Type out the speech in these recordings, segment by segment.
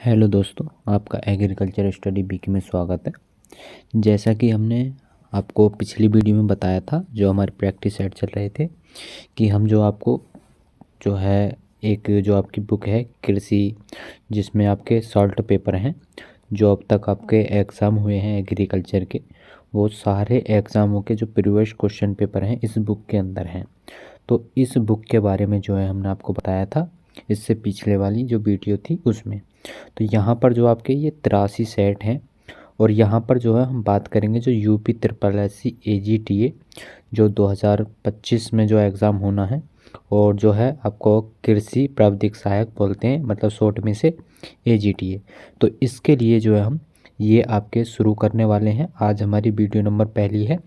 Hello दोस्तों, आपका agriculture study week में स्वागत है। जैसा कि हमने आपको पिछली वीडियो में बताया था, जो हमारे प्रैक्टिस सेट चल रहे थे, कि हम जो आपको जो है एक जो आपकी बुक है कृषि, जिसमें आपके सॉल्ट पेपर हैं, जो अब तक आपके एग्ज़ाम हुए हैं एग्रीकल्चर के, वो सारे एग्ज़ामों के जो प्रीवियस क्वेश्चन पेपर हैं इस बुक के अंदर हैं। तो इस बुक के बारे में जो है हमने आपको बताया था इससे पिछले वाली जो वीडियो थी उसमें। तो यहाँ पर जो आपके ये 83 सेट हैं, और यहाँ पर जो है हम बात करेंगे जो यूपी SSSC AGTA जो 2025 में जो एग्ज़ाम होना है, और जो है आपको कृषि प्राविधिक सहायक बोलते हैं, मतलब शॉर्ट में से AGTA। तो इसके लिए जो है हम ये आपके शुरू करने वाले हैं। आज हमारी वीडियो नंबर पहली है।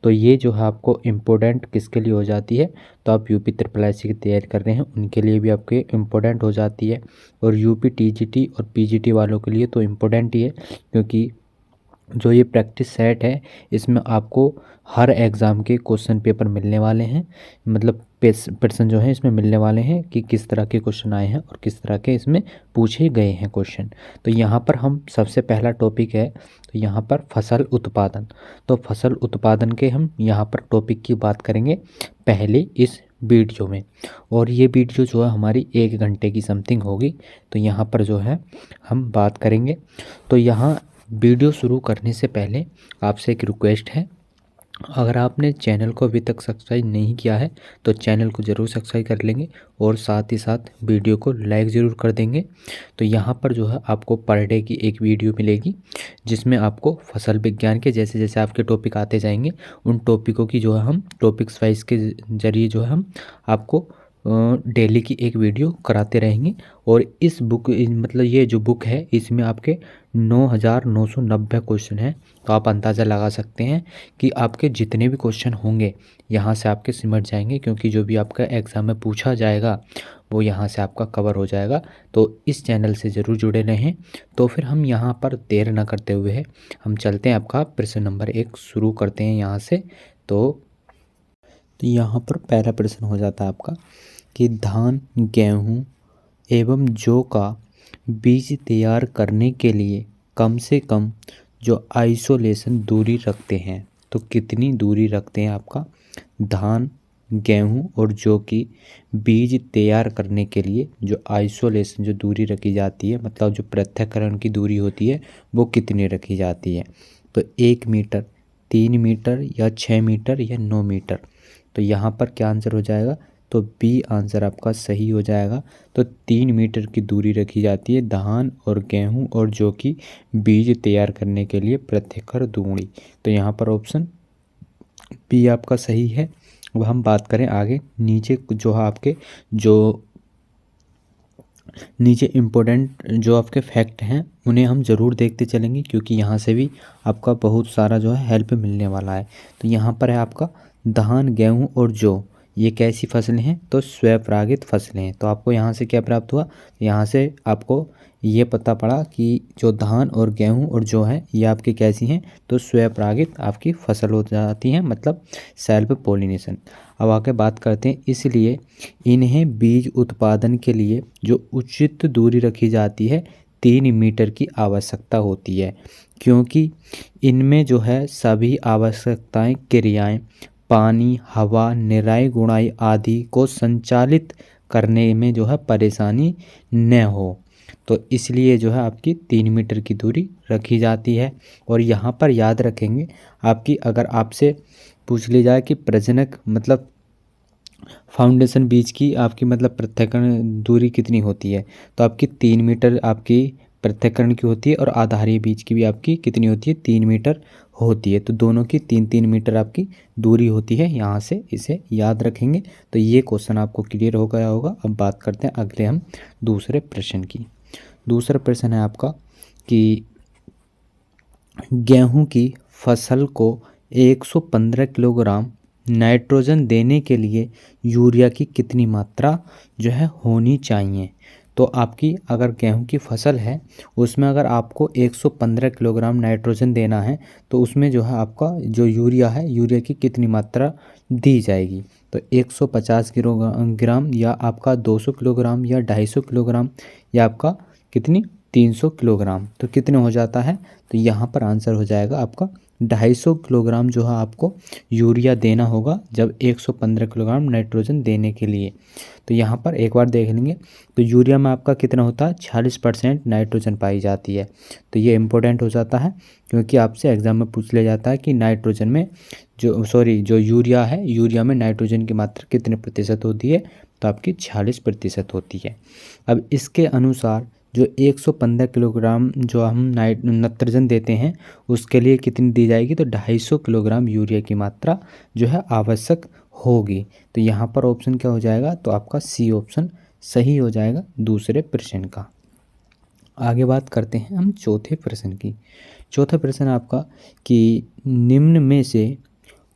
तो ये जो है आपको इम्पोर्टेंट किसके लिए हो जाती है, तो आप यूपी SSSC की तैयारी कर रहे हैं उनके लिए भी आपके इम्पोर्टेंट हो जाती है, और यूपी TGT और PGT वालों के लिए तो इम्पोर्टेंट ही है, क्योंकि जो ये प्रैक्टिस सेट है इसमें आपको हर एग्ज़ाम के क्वेश्चन पेपर मिलने वाले हैं, मतलब प्रश्न जो है इसमें मिलने वाले हैं कि किस तरह के क्वेश्चन आए हैं और किस तरह के इसमें पूछे गए हैं क्वेश्चन। तो यहाँ पर हम सबसे पहला टॉपिक है, तो यहाँ पर फसल उत्पादन। तो फसल उत्पादन के हम यहाँ पर टॉपिक की बात करेंगे पहले इस वीडियो में, और ये वीडियो जो है हमारी 1 घंटे की समथिंग होगी। तो यहाँ पर जो है हम बात करेंगे। तो यहाँ वीडियो शुरू करने से पहले आपसे एक रिक्वेस्ट है, अगर आपने चैनल को अभी तक सब्सक्राइब नहीं किया है तो चैनल को ज़रूर सब्सक्राइब कर लेंगे, और साथ ही साथ वीडियो को लाइक ज़रूर कर देंगे। तो यहाँ पर जो है आपको पर डे की एक वीडियो मिलेगी, जिसमें आपको फसल विज्ञान के जैसे जैसे आपके टॉपिक आते जाएंगे उन टॉपिकों की जो है हम टॉपिक्स वाइज के ज़रिए जो है हम आपको डेली की एक वीडियो कराते रहेंगे। और इस बुक मतलब ये जो बुक है इसमें आपके 9990 क्वेश्चन हैं। तो आप अंदाज़ा लगा सकते हैं कि आपके जितने भी क्वेश्चन होंगे यहाँ से आपके सिमट जाएंगे, क्योंकि जो भी आपका एग्ज़ाम में पूछा जाएगा वो यहाँ से आपका कवर हो जाएगा। तो इस चैनल से ज़रूर जुड़े रहें। तो फिर हम यहाँ पर देर न करते हुए हम चलते हैं, आपका प्रश्न नंबर 1 शुरू करते हैं यहाँ से। तो यहाँ पर पहला प्रश्न हो जाता है आपका कि धान, गेहूँ एवं जौ का बीज तैयार करने के लिए कम से कम जो आइसोलेशन दूरी रखते हैं, तो कितनी दूरी रखते हैं आपका धान, गेहूँ और जौ की बीज तैयार करने के लिए जो आइसोलेशन जो दूरी रखी जाती है, मतलब जो पृथक्करण की दूरी होती है वो कितनी रखी जाती है। तो 1 मीटर, 3 मीटर या 6 मीटर या 9 मीटर। तो यहाँ पर क्या आंसर हो जाएगा, तो बी आंसर आपका सही हो जाएगा। तो 3 मीटर की दूरी रखी जाती है धान और गेहूं और जौ की बीज तैयार करने के लिए पृथक्करण दूरी। तो यहाँ पर ऑप्शन बी आपका सही है। अब हम बात करें आगे, नीचे जो है आपके जो नीचे इम्पोर्टेंट जो आपके फैक्ट हैं उन्हें हम ज़रूर देखते चलेंगे, क्योंकि यहाँ से भी आपका बहुत सारा जो है हेल्प मिलने वाला है। तो यहाँ पर है आपका धान, गेहूँ और जौ, ये कैसी फसलें हैं, तो स्वपरागित फसलें हैं। तो आपको यहाँ से क्या प्राप्त हुआ, यहाँ से आपको ये पता पड़ा कि जो धान और गेहूँ और जौ है ये आपकी कैसी हैं, तो स्वपरागित आपकी फसल हो जाती हैं, मतलब सेल्फ पोलिनेशन। अब आके बात करते हैं, इसलिए इन्हें बीज उत्पादन के लिए जो उचित दूरी रखी जाती है 3 मीटर की आवश्यकता होती है, क्योंकि इनमें जो है सभी आवश्यकताएं क्रियाएं पानी, हवा, निराई गुणाई आदि को संचालित करने में जो है परेशानी न हो। तो इसलिए जो है आपकी 3 मीटर की दूरी रखी जाती है। और यहाँ पर याद रखेंगे आपकी, अगर आपसे पूछ ली जाए कि प्रजनक मतलब फाउंडेशन बीज की आपकी मतलब पृथक्करण दूरी कितनी होती है, तो आपकी 3 मीटर आपकी पृथक्करण की होती है, और आधारीय बीज की भी आपकी कितनी होती है, 3 मीटर होती है। तो दोनों की 3-3 मीटर आपकी दूरी होती है, यहाँ से इसे याद रखेंगे। तो ये क्वेश्चन आपको क्लियर हो गया होगा। अब बात करते हैं अगले हम दूसरे प्रश्न की। दूसरा प्रश्न है आपका कि गेहूं की फसल को 115 किलोग्राम नाइट्रोजन देने के लिए यूरिया की कितनी मात्रा जो है होनी चाहिए। तो आपकी अगर गेहूं की फसल है उसमें अगर आपको 115 किलोग्राम नाइट्रोजन देना है, तो उसमें जो है आपका जो यूरिया है, यूरिया की कितनी मात्रा दी जाएगी। तो 150 किलोग्राम या आपका 200 किलोग्राम या 250 किलोग्राम या आपका कितनी 300 किलोग्राम। तो कितने हो जाता है, तो यहाँ पर आंसर हो जाएगा आपका 250 किलोग्राम जो है आपको यूरिया देना होगा जब 115 किलोग्राम नाइट्रोजन देने के लिए। तो यहाँ पर एक बार देख लेंगे, तो यूरिया में आपका कितना होता है, 46% नाइट्रोजन पाई जाती है। तो ये इम्पोर्टेंट हो जाता है क्योंकि आपसे एग्जाम में पूछ लिया जाता है कि नाइट्रोजन में जो यूरिया है, यूरिया में नाइट्रोजन की मात्रा कितने प्रतिशत होती है, तो आपकी 46% होती है। अब इसके अनुसार जो 115 किलोग्राम जो हम नाइट्रोजन देते हैं उसके लिए कितनी दी जाएगी, तो 250 किलोग्राम यूरिया की मात्रा जो है आवश्यक होगी। तो यहाँ पर ऑप्शन क्या हो जाएगा, तो आपका सी ऑप्शन सही हो जाएगा दूसरे प्रश्न का। आगे बात करते हैं हम चौथे प्रश्न की। चौथा प्रश्न आपका कि निम्न में से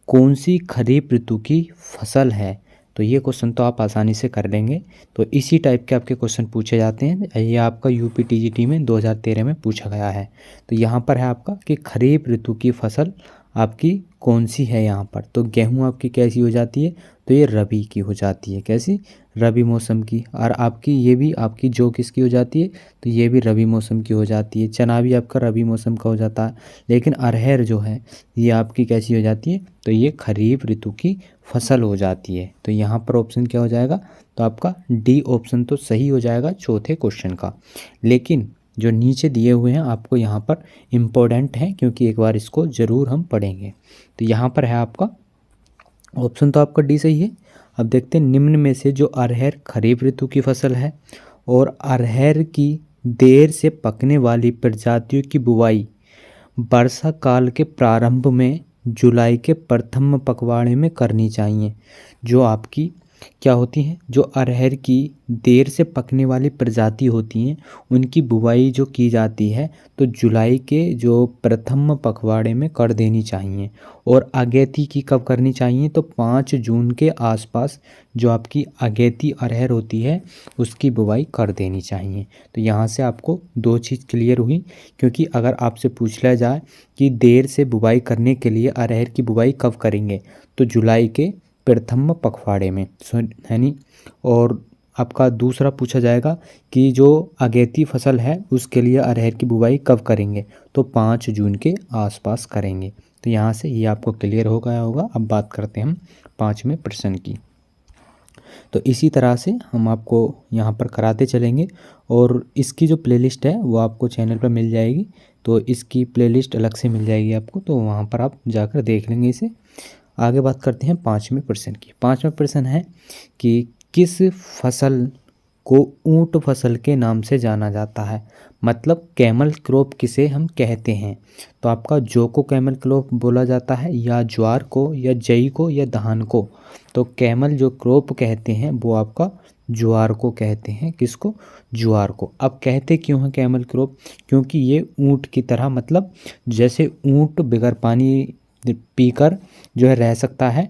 कौन सी खरीफ ऋतु की फसल है। तो ये क्वेश्चन तो आप आसानी से कर लेंगे। तो इसी टाइप के आपके क्वेश्चन पूछे जाते हैं, ये आपका यूपी टीजीटी में 2013 में पूछा गया है। तो यहाँ पर है आपका कि खरीफ ऋतु की फसल आपकी कौन सी है यहाँ पर। तो गेहूँ आपकी कैसी हो जाती है, तो ये रबी की हो जाती है। कैसी, रबी मौसम की। और आपकी ये भी आपकी जो किसकी हो जाती है, तो ये भी रबी मौसम की हो जाती है। चना भी आपका रबी मौसम का हो जाता है। लेकिन अरहर जो है ये आपकी कैसी हो जाती है, तो ये खरीफ ऋतु की फसल हो जाती है। तो यहाँ पर ऑप्शन क्या हो जाएगा, तो आपका डी ऑप्शन तो सही हो जाएगा चौथे क्वेश्चन का। लेकिन जो नीचे दिए हुए हैं आपको यहाँ पर इम्पोर्टेंट हैं क्योंकि एक बार इसको ज़रूर हम पढ़ेंगे। तो यहाँ पर है आपका ऑप्शन तो आपका डी सही है। अब देखते हैं निम्न में से जो अरहर खरीफ ऋतु की फसल है और अरहर की देर से पकने वाली प्रजातियों की बुवाई वर्षा काल के प्रारंभ में जुलाई के प्रथम पखवाड़े में करनी चाहिए। जो आपकी क्या होती हैं, जो अरहर की देर से पकने वाली प्रजाति होती हैं उनकी बुवाई जो की जाती है तो जुलाई के जो प्रथम पखवाड़े में कर देनी चाहिए। और अगेती की कब करनी चाहिए, तो 5 जून के आसपास जो आपकी अगेती अरहर होती है उसकी बुवाई कर देनी चाहिए। तो यहाँ से आपको दो चीज़ क्लियर हुई, क्योंकि अगर आपसे पूछ लिया जाए कि देर से बुवाई करने के लिए अरहर की बुवाई कब करेंगे, तो जुलाई के प्रथम पखवाड़े में, है नी। और आपका दूसरा पूछा जाएगा कि जो अगेती फसल है उसके लिए अरहर की बुवाई कब करेंगे, तो 5 जून के आसपास करेंगे। तो यहाँ से ये आपको क्लियर हो गया होगा। अब बात करते हैं हम 5वें प्रश्न की। तो इसी तरह से हम आपको यहाँ पर कराते चलेंगे और इसकी जो प्लेलिस्ट है वो आपको चैनल पर मिल जाएगी। तो इसकी प्लेलिस्ट अलग से मिल जाएगी आपको, तो वहाँ पर आप जाकर देख लेंगे इसे। आगे बात करते हैं 5वें प्रश्न की। 5वां प्रश्न है कि किस फसल को ऊंट फसल के नाम से जाना जाता है, मतलब कैमल क्रॉप किसे हम कहते हैं। तो आपका जौ को कैमल क्रॉप बोला जाता है, या ज्वार को, या जई को, या धान को। तो कैमल जो क्रॉप कहते हैं वो आपका ज्वार को कहते हैं। किसको, ज्वार को। अब कहते क्यों हैं कैमल क्रॉप, क्योंकि ये ऊंट की तरह, मतलब जैसे ऊंट बगैर पानी पीकर जो है रह सकता है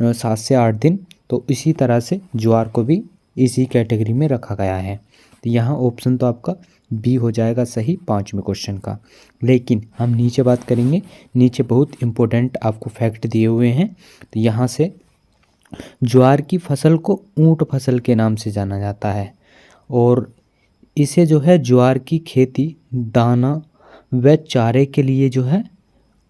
7 से 8 दिन, तो इसी तरह से ज्वार को भी इसी कैटेगरी में रखा गया है। तो यहाँ ऑप्शन तो आपका बी हो जाएगा सही 5वें क्वेश्चन का। लेकिन हम नीचे बात करेंगे, नीचे बहुत इम्पोर्टेंट आपको फैक्ट दिए हुए हैं। तो यहाँ से ज्वार की फसल को ऊंट फसल के नाम से जाना जाता है और इसे जो है ज्वार की खेती दाना व चारे के लिए जो है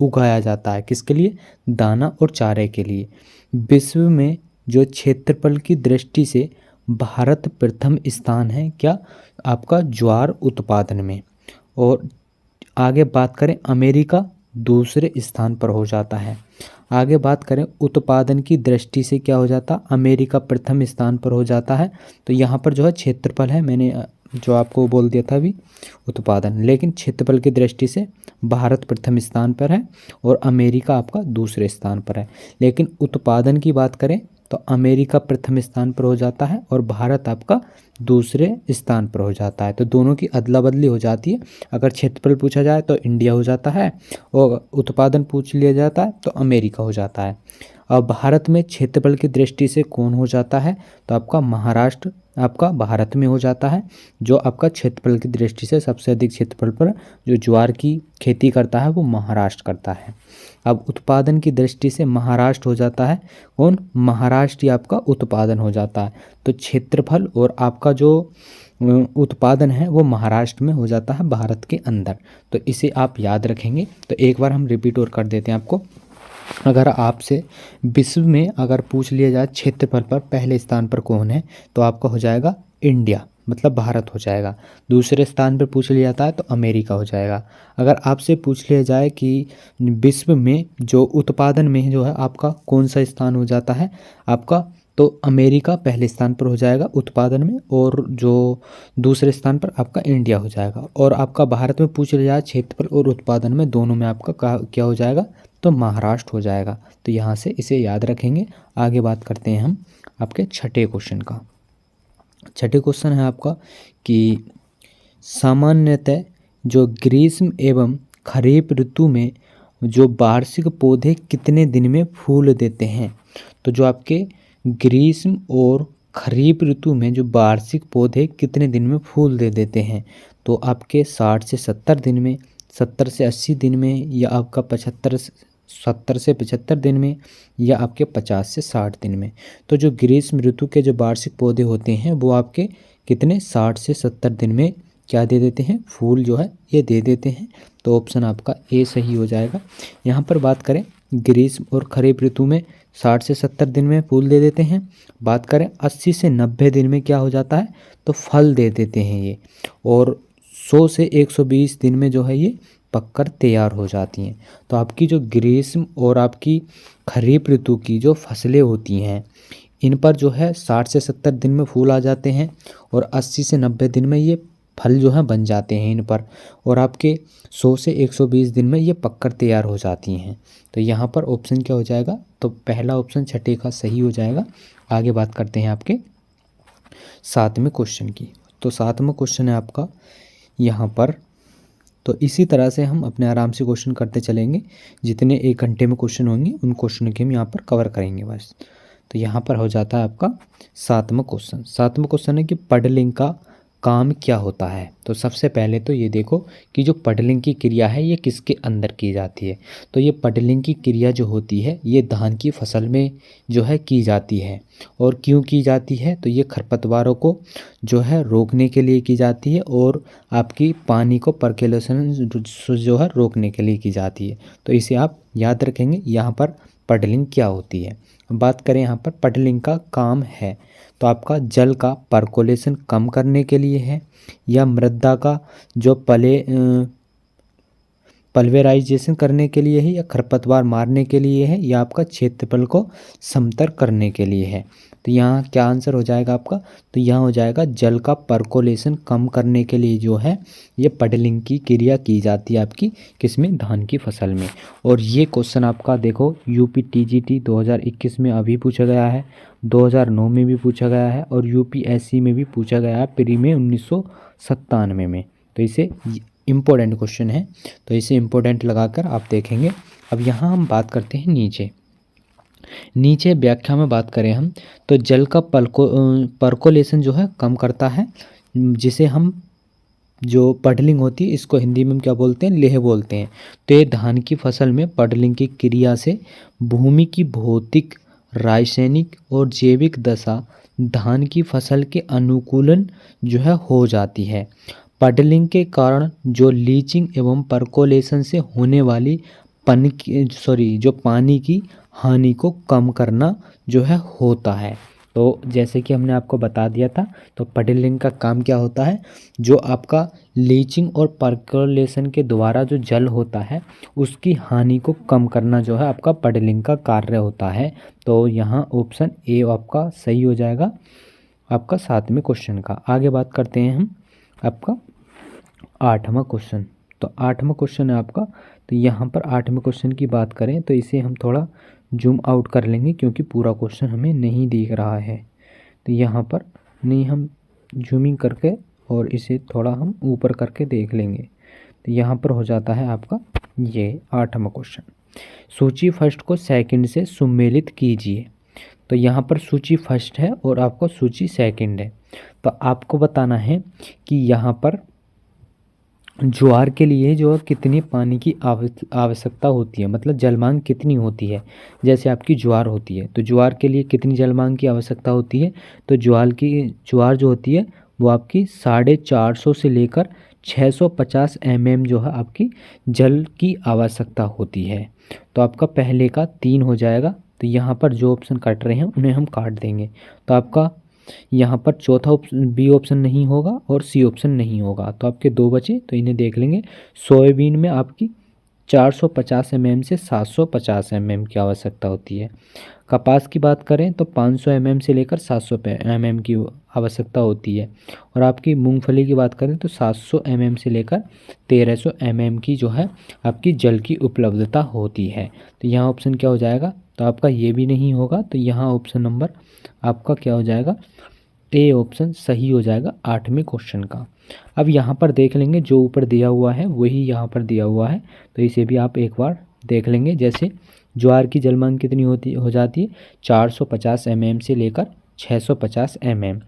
उगाया जाता है। किसके लिए, दाना और चारे के लिए। विश्व में जो क्षेत्रफल की दृष्टि से भारत प्रथम स्थान है क्या, आपका ज्वार उत्पादन में। और आगे बात करें अमेरिका दूसरे स्थान पर हो जाता है। आगे बात करें उत्पादन की दृष्टि से क्या हो जाता, अमेरिका प्रथम स्थान पर हो जाता है। तो यहाँ पर जो है क्षेत्रफल है, मैंने जो आपको बोल दिया था अभी उत्पादन, लेकिन क्षेत्रफल की दृष्टि से भारत प्रथम स्थान पर है और अमेरिका आपका दूसरे स्थान पर है। लेकिन उत्पादन की बात करें तो अमेरिका प्रथम स्थान पर हो जाता है और भारत आपका दूसरे स्थान पर हो जाता है। तो दोनों की अदला बदली हो जाती है। अगर क्षेत्रफल पूछा जाए तो इंडिया हो जाता है और उत्पादन पूछ लिया जाता है तो अमेरिका हो जाता है। अब भारत में क्षेत्रफल की दृष्टि से कौन हो जाता है, तो आपका महाराष्ट्र आपका भारत में हो जाता है, जो आपका क्षेत्रफल की दृष्टि से सबसे अधिक क्षेत्रफल पर जो ज्वार की खेती करता है वो महाराष्ट्र करता है। अब उत्पादन की दृष्टि से महाराष्ट्र हो जाता है कौन, महाराष्ट्र ही आपका उत्पादन हो जाता है। तो क्षेत्रफल और आपका जो उत्पादन है वो महाराष्ट्र में हो जाता है भारत के अंदर। तो इसे आप याद रखेंगे। तो एक बार हम रिपीट और कर देते हैं आपको। अगर आपसे विश्व में अगर पूछ लिया जाए क्षेत्रफल पर पहले स्थान पर कौन है, तो आपका हो जाएगा इंडिया, मतलब भारत हो जाएगा। दूसरे स्थान पर पूछ लिया जाता है तो अमेरिका हो जाएगा। अगर आपसे पूछ लिया जाए कि विश्व में जो उत्पादन में जो है आपका कौन सा स्थान हो जाता है आपका, तो अमेरिका पहले स्थान पर हो जाएगा उत्पादन में, और जो दूसरे स्थान पर आपका इंडिया हो जाएगा। और आपका भारत में पूछ लिया जाए क्षेत्रफल और उत्पादन में, दोनों में आपका क्या हो जाएगा, तो महाराष्ट्र हो जाएगा। तो यहाँ से इसे याद रखेंगे। आगे बात करते हैं हम आपके छठे क्वेश्चन का। छठे क्वेश्चन है आपका कि सामान्यतः जो ग्रीष्म एवं खरीफ ऋतु में जो वार्षिक पौधे कितने दिन में फूल देते हैं। तो जो आपके ग्रीष्म और खरीफ ऋतु में जो वार्षिक पौधे कितने दिन में फूल दे देते हैं, तो आपके 60 से 70 दिन में, 70 से 80 दिन में, या आपका 70 से 75 दिन में, या आपके 50 से 60 दिन में। तो जो ग्रीष्म ऋतु के जो वार्षिक पौधे होते हैं वो आपके कितने 60 से 70 दिन में क्या दे देते हैं, फूल जो है ये दे देते हैं। तो ऑप्शन आपका ए सही हो जाएगा। यहाँ पर बात करें ग्रीष्म और खरीफ ऋतु में 60 से 70 दिन में फूल दे देते हैं। बात करें 80 से 90 दिन में क्या हो जाता है, तो फल दे देते हैं ये। और 100 से 120 दिन में जो है ये पककर तैयार हो जाती हैं। तो आपकी जो ग्रीष्म और आपकी खरीफ ऋतु की जो फसलें होती हैं इन पर जो है 60 से 70 दिन में फूल आ जाते हैं, और 80 से 90 दिन में ये फल जो है बन जाते हैं इन पर, और आपके 100 से 120 दिन में ये पककर तैयार हो जाती हैं। तो यहाँ पर ऑप्शन क्या हो जाएगा, तो पहला ऑप्शन छठे का सही हो जाएगा। आगे बात करते हैं आपके 7वें क्वेश्चन की। तो 7वां क्वेश्चन है आपका यहाँ पर, तो इसी तरह से हम अपने आराम से क्वेश्चन करते चलेंगे। जितने 1 घंटे में क्वेश्चन होंगे उन क्वेश्चनों की हम यहाँ पर कवर करेंगे बस। तो यहाँ पर हो जाता है आपका 7वां क्वेश्चन। 7वां क्वेश्चन है कि पडलिंग का काम क्या होता है। तो सबसे पहले तो ये देखो कि जो पडलिंग की क्रिया है ये किसके अंदर की जाती है। तो ये पडलिंग की क्रिया जो होती है ये धान की फसल में जो है की जाती है। और क्यों की जाती है, तो ये खरपतवारों को जो है रोकने के लिए की जाती है, और आपकी पानी को परकोलेशन जो है रोकने के लिए की जाती है। तो इसे आप याद रखेंगे। यहाँ पर पडलिंग क्या होती है। बात करें यहाँ पर पडलिंग का काम है, तो आपका जल का परकोलेशन कम करने के लिए है, या मृदा का जो पल्वेराइजेशन करने के लिए है, या खरपतवार मारने के लिए है, या आपका क्षेत्रफल को समतल करने के लिए है। तो यहाँ क्या आंसर हो जाएगा आपका, तो यहाँ हो जाएगा जल का परकोलेशन कम करने के लिए जो है ये पडलिंग की क्रिया की जाती है आपकी किसमें, धान की फसल में। और ये क्वेश्चन आपका देखो यूपी टीजीटी 2021 में अभी पूछा गया है, 2009 में भी पूछा गया है, और यूपीएससी में भी पूछा गया है प्री में 1997 में। तो इसे इम्पोर्टेंट क्वेश्चन है, तो इसे इम्पोर्टेंट लगाकर आप देखेंगे। अब यहाँ हम बात करते हैं नीचे व्याख्या में बात करें हम, तो जल का परकोलेशन जो है कम करता है, जिसे हम जो पडलिंग होती है इसको हिंदी में क्या बोलते हैं, लेह बोलते हैं। तो ये धान की फसल में पडलिंग की क्रिया से भूमि की भौतिक, रासायनिक और जैविक दशा धान की फसल के अनुकूलन जो है हो जाती है। पडलिंग के कारण जो लीचिंग एवं परकोलेशन से होने वाली जो पानी की हानि को कम करना जो है होता है। तो जैसे कि हमने आपको बता दिया था, तो पडलिंग का काम क्या होता है, जो आपका लीचिंग और परकोलेशन के द्वारा जो जल होता है उसकी हानि को कम करना जो है आपका पडलिंग का कार्य होता है। तो यहाँ ऑप्शन ए आपका सही हो जाएगा आपका 7वें क्वेश्चन का। आगे बात करते हैं हम आपका 8वां क्वेश्चन। तो 8वां क्वेश्चन है आपका, तो यहाँ पर 8वें क्वेश्चन की बात करें तो इसे हम थोड़ा जूम आउट कर लेंगे क्योंकि पूरा क्वेश्चन हमें नहीं दिख रहा है। तो यहाँ पर नहीं, हम जूमिंग करके और इसे थोड़ा हम ऊपर करके देख लेंगे। तो यहाँ पर हो जाता है आपका ये 8वां क्वेश्चन, सूची फर्स्ट को सेकंड से सुमेलित कीजिए। तो यहाँ पर सूची फर्स्ट है और आपको सूची सेकंड है। तो आपको बताना है कि यहाँ पर ज्वार के लिए जो कितनी पानी की आवश्यकता होती है, मतलब जलमांग कितनी होती है। जैसे आपकी ज्वार होती है तो ज्वार के लिए कितनी जलमांग की आवश्यकता होती है, तो ज्वार जो होती है वो आपकी 450 से लेकर 650 mm जो है आपकी जल की आवश्यकता होती है। तो आपका पहले का 3 हो जाएगा। तो यहाँ पर जो ऑप्शन कट रहे हैं उन्हें हम काट देंगे। तो आपका यहाँ पर चौथा ऑप्शन बी ऑप्शन नहीं होगा और सी ऑप्शन नहीं होगा। तो आपके 2 बचे, तो इन्हें देख लेंगे। सोयाबीन में आपकी 450 mm से 750 mm की आवश्यकता होती है। कपास की बात करें तो 500 mm से लेकर 700 mm की आवश्यकता होती है। और आपकी मूंगफली की बात करें तो 700 mm से लेकर 1300 mm की जो है आपकी जल की उपलब्धता होती है। तो यहाँ ऑप्शन क्या हो जाएगा? तो आपका ये भी नहीं होगा। तो यहाँ ऑप्शन नंबर आपका क्या हो जाएगा? ए ऑप्शन सही हो जाएगा 8वें क्वेश्चन का। अब यहाँ पर देख लेंगे, जो ऊपर दिया हुआ है वही यहाँ पर दिया हुआ है, तो इसे भी आप एक बार देख लेंगे। जैसे ज्वार की जल मांग कितनी हो जाती है? 450 mm से लेकर 650 mm।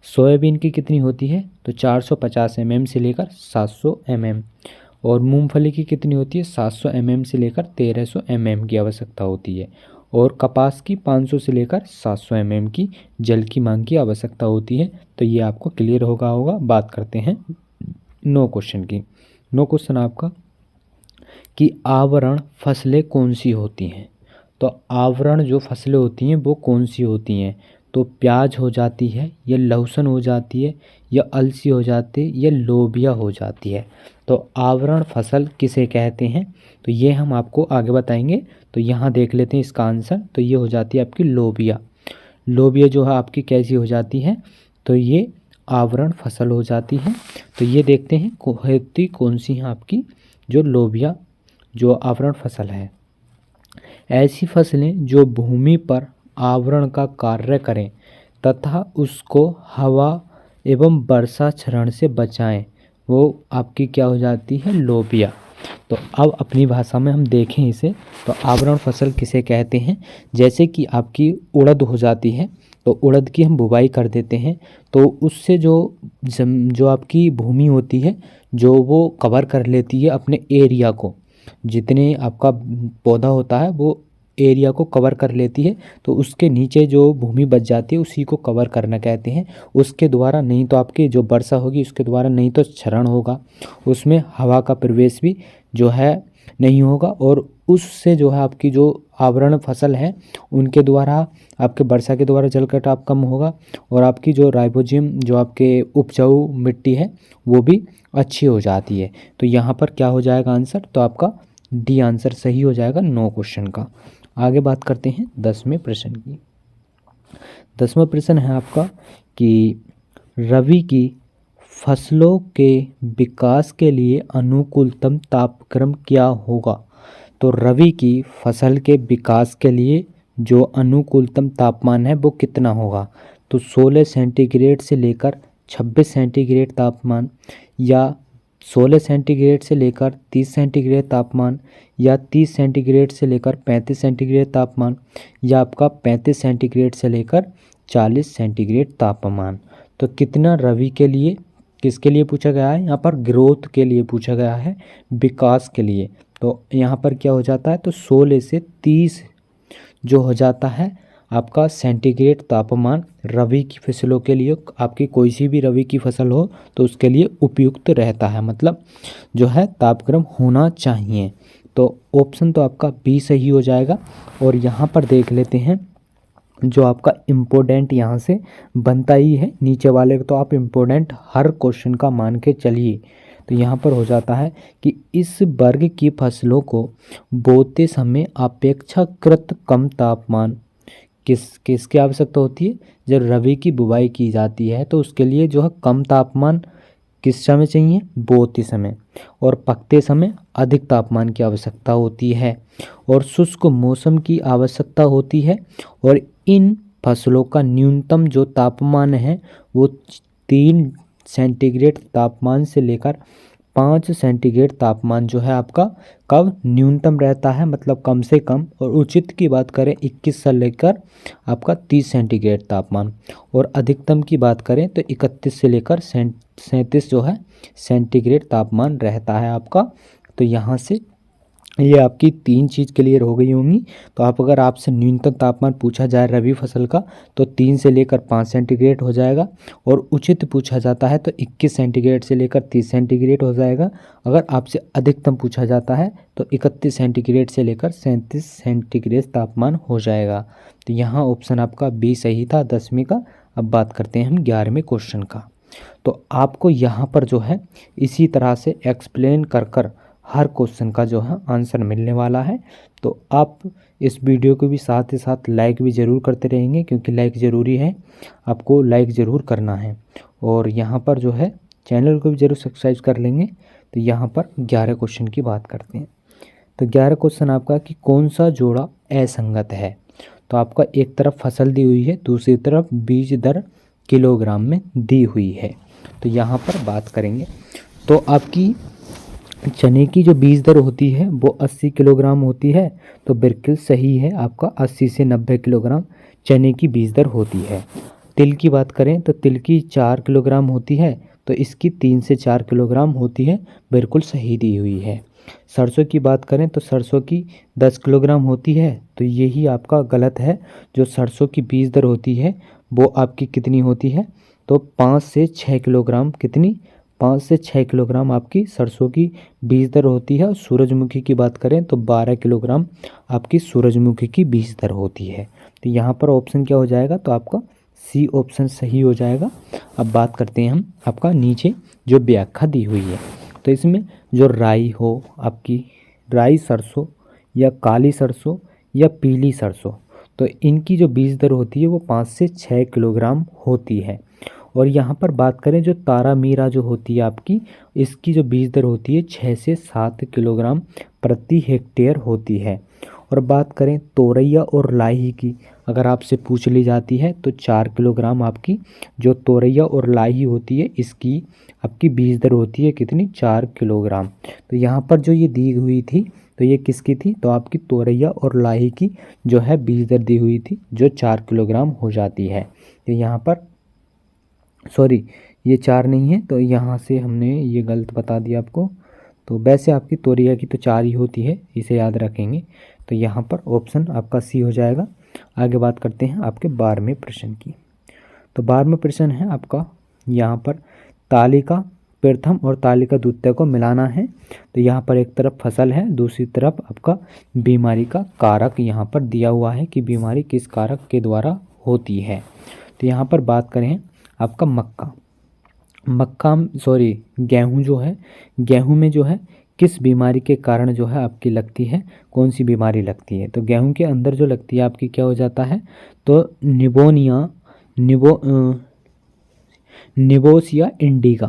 सोयाबीन की कितनी होती है? तो 450 mm से लेकर 700 mm। और मूंगफली की कितनी होती है? 700 mm से लेकर 1300 mm की आवश्यकता होती है। और कपास की 500 से लेकर 700 mm की जल की मांग की आवश्यकता होती है। तो ये आपको क्लियर होगा। बात करते हैं 9 क्वेश्चन की। 9 क्वेश्चन आपका कि आवरण फसलें कौन सी होती हैं? तो आवरण जो फसलें होती हैं वो कौन सी होती हैं? तो प्याज हो जाती है, या लहसुन हो जाती है, या अलसी हो जाती है, या लोबिया हो जाती है। तो आवरण फसल किसे कहते हैं? तो ये हम आपको आगे बताएंगे। तो यहाँ देख लेते हैं इसका आंसर। तो ये हो जाती है आपकी लोबिया। लोबिया जो है आपकी कैसी हो जाती है? तो ये आवरण फसल हो जाती है। तो ये देखते हैं होती कौन सी है आपकी जो लोबिया जो आवरण फसल है। ऐसी फसलें जो भूमि पर आवरण का कार्य करें तथा उसको हवा एवं वर्षा क्षरण से बचाएं, वो आपकी क्या हो जाती है? लोबिया। तो अब अपनी भाषा में हम देखें इसे, तो आवरण फसल किसे कहते हैं? जैसे कि आपकी उड़द हो जाती है, तो उड़द की हम बुवाई कर देते हैं, तो उससे जो आपकी भूमि होती है जो वो कवर कर लेती है अपने एरिया को। जितने आपका पौधा होता है वो एरिया को कवर कर लेती है, तो उसके नीचे जो भूमि बच जाती है उसी को कवर करना कहते हैं। उसके द्वारा नहीं तो आपकी जो वर्षा होगी उसके द्वारा नहीं तो क्षरण होगा, उसमें हवा का प्रवेश भी जो है नहीं होगा, और उससे जो है आपकी जो आवरण फसल है उनके द्वारा आपके वर्षा के द्वारा जल कटाव कम होगा, और आपकी जो राइबोसोम जो आपके उपजाऊ मिट्टी है वो भी अच्छी हो जाती है। तो यहाँ पर क्या हो जाएगा आंसर? तो आपका डी आंसर सही हो जाएगा 9 क्वेश्चन का। आगे बात करते हैं 10वें प्रश्न की। 10वां प्रश्न है आपका कि रबी की फसलों के विकास के लिए अनुकूलतम तापक्रम क्या होगा? तो रबी की फसल के विकास के लिए जो अनुकूलतम तापमान है वो कितना होगा? तो 16 सेंटीग्रेड से लेकर 26 सेंटीग्रेड तापमान, या 16 सेंटीग्रेड से लेकर 30 सेंटीग्रेड तापमान, या 30 सेंटीग्रेड से लेकर 35 सेंटीग्रेड तापमान, या आपका 35 सेंटीग्रेड से लेकर 40 सेंटीग्रेड तापमान। तो कितना रबी के लिए किसके लिए पूछा गया है? यहाँ पर ग्रोथ के लिए पूछा गया है, विकास के लिए। तो यहाँ पर क्या हो जाता है? तो 16 से 30 जो हो जाता है आपका सेंटीग्रेड तापमान रबी की फसलों के लिए, आपकी कोई सी भी रबी की फसल हो तो उसके लिए उपयुक्त रहता है, मतलब जो है तापक्रम होना चाहिए। तो ऑप्शन तो आपका बी सही हो जाएगा। और यहाँ पर देख लेते हैं जो आपका इम्पोर्टेंट यहाँ से बनता ही है, नीचे वाले को तो आप इम्पोर्टेंट हर क्वेश्चन का मान के चलिए। तो यहाँ पर हो जाता है कि इस वर्ग की फसलों को बोते समय अपेक्षाकृत कम तापमान किसकी आवश्यकता होती है? जब रबी की बुवाई की जाती है तो उसके लिए जो है कम तापमान किस समय चाहिए? बोते समय। और पकते समय अधिक तापमान की आवश्यकता होती है, और शुष्क मौसम की आवश्यकता होती है। और इन फसलों का न्यूनतम जो तापमान है वो 3 सेंटीग्रेड तापमान से लेकर 5 सेंटीग्रेड तापमान जो है आपका कब न्यूनतम रहता है, मतलब कम से कम। और उचित की बात करें 21 से लेकर आपका 30 सेंटीग्रेड तापमान, और अधिकतम की बात करें तो 31 से लेकर 37 जो है सेंटीग्रेड तापमान रहता है आपका। तो यहाँ से ये आपकी 3 चीज़ क्लियर हो गई होंगी। तो आप अगर आपसे न्यूनतम तापमान पूछा जाए रबी फसल का तो 3 से लेकर 5 सेंटीग्रेड हो जाएगा, और उचित पूछा जाता है तो 21 सेंटीग्रेड से लेकर 30 सेंटीग्रेड हो जाएगा। अगर आपसे अधिकतम पूछा जाता है तो 31 सेंटीग्रेड से लेकर 37 सेंटीग्रेड तापमान हो जाएगा। तो यहाँ ऑप्शन आपका बी सही था 10वीं का। अब बात करते हैं हम 11वें क्वेश्चन का। तो आपको यहाँ पर जो है इसी तरह से एक्सप्लेन कर कर हर क्वेश्चन का जो है आंसर मिलने वाला है। तो आप इस वीडियो को भी साथ ही साथ लाइक भी ज़रूर करते रहेंगे, क्योंकि लाइक ज़रूरी है, आपको लाइक ज़रूर करना है। और यहाँ पर जो है चैनल को भी ज़रूर सब्सक्राइब कर लेंगे। तो यहाँ पर 11 क्वेश्चन की बात करते हैं। तो 11 क्वेश्चन आपका कि कौन सा जोड़ा असंगत है। तो आपका एक तरफ फसल दी हुई है, दूसरी तरफ बीज दर किलोग्राम में दी हुई है। तो यहाँ पर बात करेंगे तो आपकी चने की जो बीज दर होती है वो 80 किलोग्राम होती है। तो बिल्कुल सही है, आपका 80 से 90 किलोग्राम चने की बीज दर होती है। तिल की बात करें तो तिल की 4 किलोग्राम होती है, तो इसकी 3 से 4 किलोग्राम होती है, बिल्कुल सही दी हुई है। सरसों की बात करें तो सरसों की 10 किलोग्राम होती है, तो यही आपका गलत है। जो सरसों की बीज दर होती है वो आपकी कितनी होती है, तो 5 से 6 किलोग्राम, कितनी, 5 से 6 किलोग्राम आपकी सरसों की बीज दर होती है। और सूरजमुखी की बात करें तो 12 किलोग्राम आपकी सूरजमुखी की बीज दर होती है। तो यहाँ पर ऑप्शन क्या हो जाएगा, तो आपका सी ऑप्शन सही हो जाएगा। अब बात करते हैं हम आपका नीचे जो व्याख्या दी हुई है। तो इसमें जो राई हो, आपकी राई सरसों या काली सरसों या पीली सरसों, तो इनकी जो बीज दर होती है वो 5 से 6 किलोग्राम होती है। और यहाँ पर बात करें जो तारा मीरा जो होती है आपकी, इसकी जो बीज दर होती है 6 से 7 किलोग्राम प्रति हेक्टेयर होती है। और बात करें तोरैया और लाही की, अगर आपसे पूछ ली जाती है तो 4 किलोग्राम आपकी जो तोरैया और लाही होती है इसकी आपकी बीज दर होती है कितनी, 4 किलोग्राम। तो यहाँ पर जो ये दी हुई थी तो ये किसकी थी, तो आपकी तोरैया और लाही की जो है बीज दर दी हुई थी जो 4 किलोग्राम हो जाती है। तो यहाँ पर सॉरी ये 4 नहीं है, तो यहाँ से हमने ये गलत बता दिया आपको। तो वैसे आपकी तोरैया की तो 4 ही होती है, इसे याद रखेंगे। तो यहाँ पर ऑप्शन आपका सी हो जाएगा। आगे बात करते हैं आपके 12वें प्रश्न की। तो 12वें प्रश्न है आपका यहाँ पर तालिका प्रथम और तालिका द्वितीय को मिलाना है। तो यहाँ पर एक तरफ फसल है, दूसरी तरफ आपका बीमारी का कारक यहाँ पर दिया हुआ है कि बीमारी किस कारक के द्वारा होती है। तो यहाँ पर बात करें आपका गेहूँ जो है, गेहूँ में जो है किस बीमारी के कारण जो है आपकी लगती है, कौन सी बीमारी लगती है। तो गेहूं के अंदर जो लगती है आपकी क्या हो जाता है, तो निबोसिया इंडिका,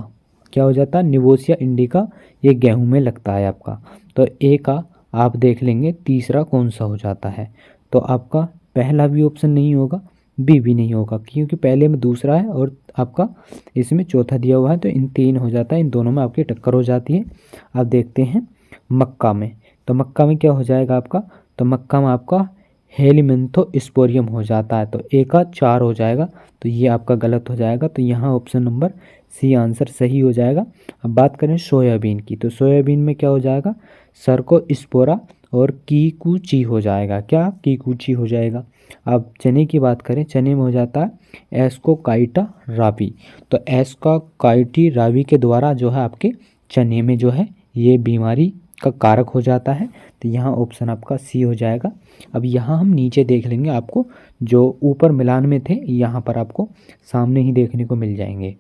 क्या हो जाता है, निबोसिया इंडिका, ये गेहूं में लगता है आपका। तो ए का आप देख लेंगे, तीसरा कौन सा हो जाता है, तो आपका पहला भी ऑप्शन नहीं होगा, बी भी नहीं होगा, क्योंकि पहले में दूसरा है और आपका इसमें चौथा दिया हुआ है। तो इन 3 हो जाता है, इन दोनों में आपकी टक्कर हो जाती है। अब देखते हैं मक्का में। तो मक्का में क्या हो जाएगा आपका, तो मक्का में आपका हेलिमेंथोस्पोरियम हो जाता है। तो ए का 4 हो जाएगा, तो ये आपका गलत हो जाएगा। तो यहाँ ऑप्शन नंबर सी आंसर सही हो जाएगा। अब बात करें सोयाबीन की, तो सोयाबीन में क्या हो जाएगा, सर्कोस्पोरा और कीकूची हो जाएगा, क्या, कीकूची हो जाएगा। अब चने की बात करें, चने में हो जाता है एस्कोकाइटा रावी। तो एस्कोकाइटी रावी के द्वारा जो है आपके चने में जो है ये बीमारी का कारक हो जाता है। तो यहाँ ऑप्शन आपका सी हो जाएगा। अब यहाँ हम नीचे देख लेंगे, आपको जो ऊपर मिलान में थे यहाँ पर आपको सामने ही देखने को मिल जाएंगे।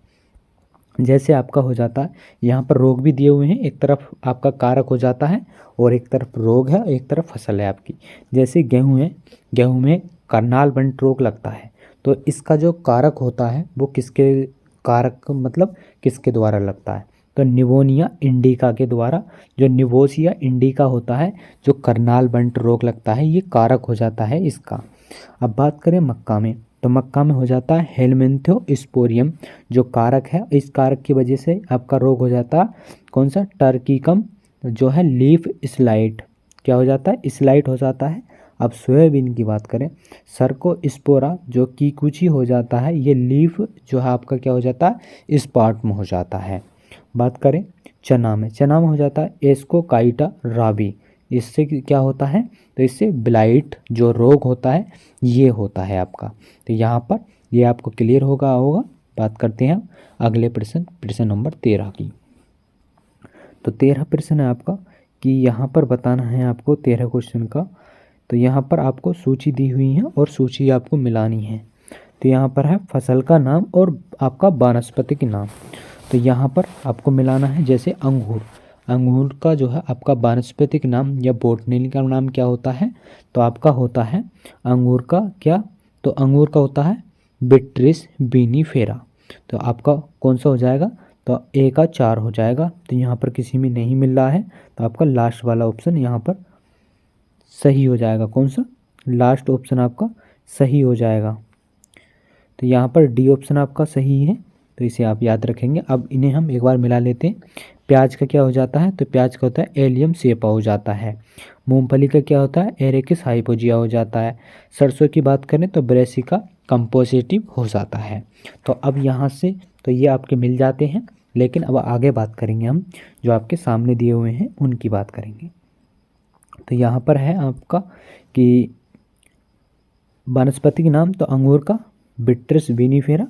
जैसे आपका हो जाता है, यहाँ पर रोग भी दिए हुए हैं, एक तरफ आपका कारक हो जाता है और एक तरफ रोग है, एक तरफ फसल है आपकी। जैसे गेहूँ है, गेहूँ में करनाल बंट रोग लगता है, तो इसका जो कारक होता है वो किसके कारक मतलब किसके द्वारा लगता है, तो निमोनिया इंडिका के द्वारा। जो निवोसिया इंडिका होता है, जो करनाल बंट रोग लगता है, ये कारक हो जाता है इसका। अब बात करें मक्का में, तो मक्का में हो जाता है हेलमेंथोस्पोरियम जो कारक है, इस कारक की वजह से आपका रोग हो जाता है कौन सा, टर्कीकम जो है लीफ स्लाइट, क्या हो जाता है, स्लाइट हो जाता है। अब सोयाबीन की बात करें, सर्कोस्पोरा जो कीकुची हो जाता है, ये लीफ जो है आपका क्या हो जाता है, स्पॉट में हो जाता है। बात करें चना में, चना में हो जाता है एस्कोकाइटा रावी, इससे क्या होता है, तो इससे ब्लाइट जो रोग होता है ये होता है आपका। तो यहाँ पर ये आपको क्लियर होगा। बात करते हैं अगले प्रश्न नंबर 13 की। तो 13 प्रश्न है आपका कि यहाँ पर बताना है आपको 13 क्वेश्चन का। तो यहाँ पर आपको सूची दी हुई है और सूची आपको मिलानी है। तो यहाँ पर है फसल का नाम और आपका वानस्पतिक नाम। तो यहाँ पर आपको मिलाना है, जैसे अंगूर का जो है आपका वानस्पतिक नाम या बोटनिकल का नाम क्या होता है, तो आपका होता है अंगूर का क्या, तो अंगूर का होता है बिट्रिस विनिफेरा। तो आपका कौन सा हो जाएगा, तो ए का 4 हो जाएगा। तो यहाँ पर किसी में नहीं मिल रहा है, तो आपका लास्ट वाला ऑप्शन यहाँ पर सही हो जाएगा। कौन सा, लास्ट ऑप्शन आपका सही हो जाएगा। तो यहाँ पर डी ऑप्शन आपका सही है, तो इसे आप याद रखेंगे। अब इन्हें हम एक बार मिला लेते हैं। प्याज का क्या हो जाता है, तो प्याज का होता है एलियम सेपा हो जाता है। मूंगफली का क्या होता है, एरेकिस हाइपोजिया हो जाता है। सरसों की बात करें तो ब्रेसिका कंपोजिटिव हो जाता है। तो अब यहाँ से तो ये आपके मिल जाते हैं, लेकिन अब आगे बात करेंगे हम जो आपके सामने दिए हुए हैं उनकी बात करेंगे। तो यहाँ पर है आपका कि वनस्पति के नाम, तो अंगूर का बिट्रिस विनिफेरा,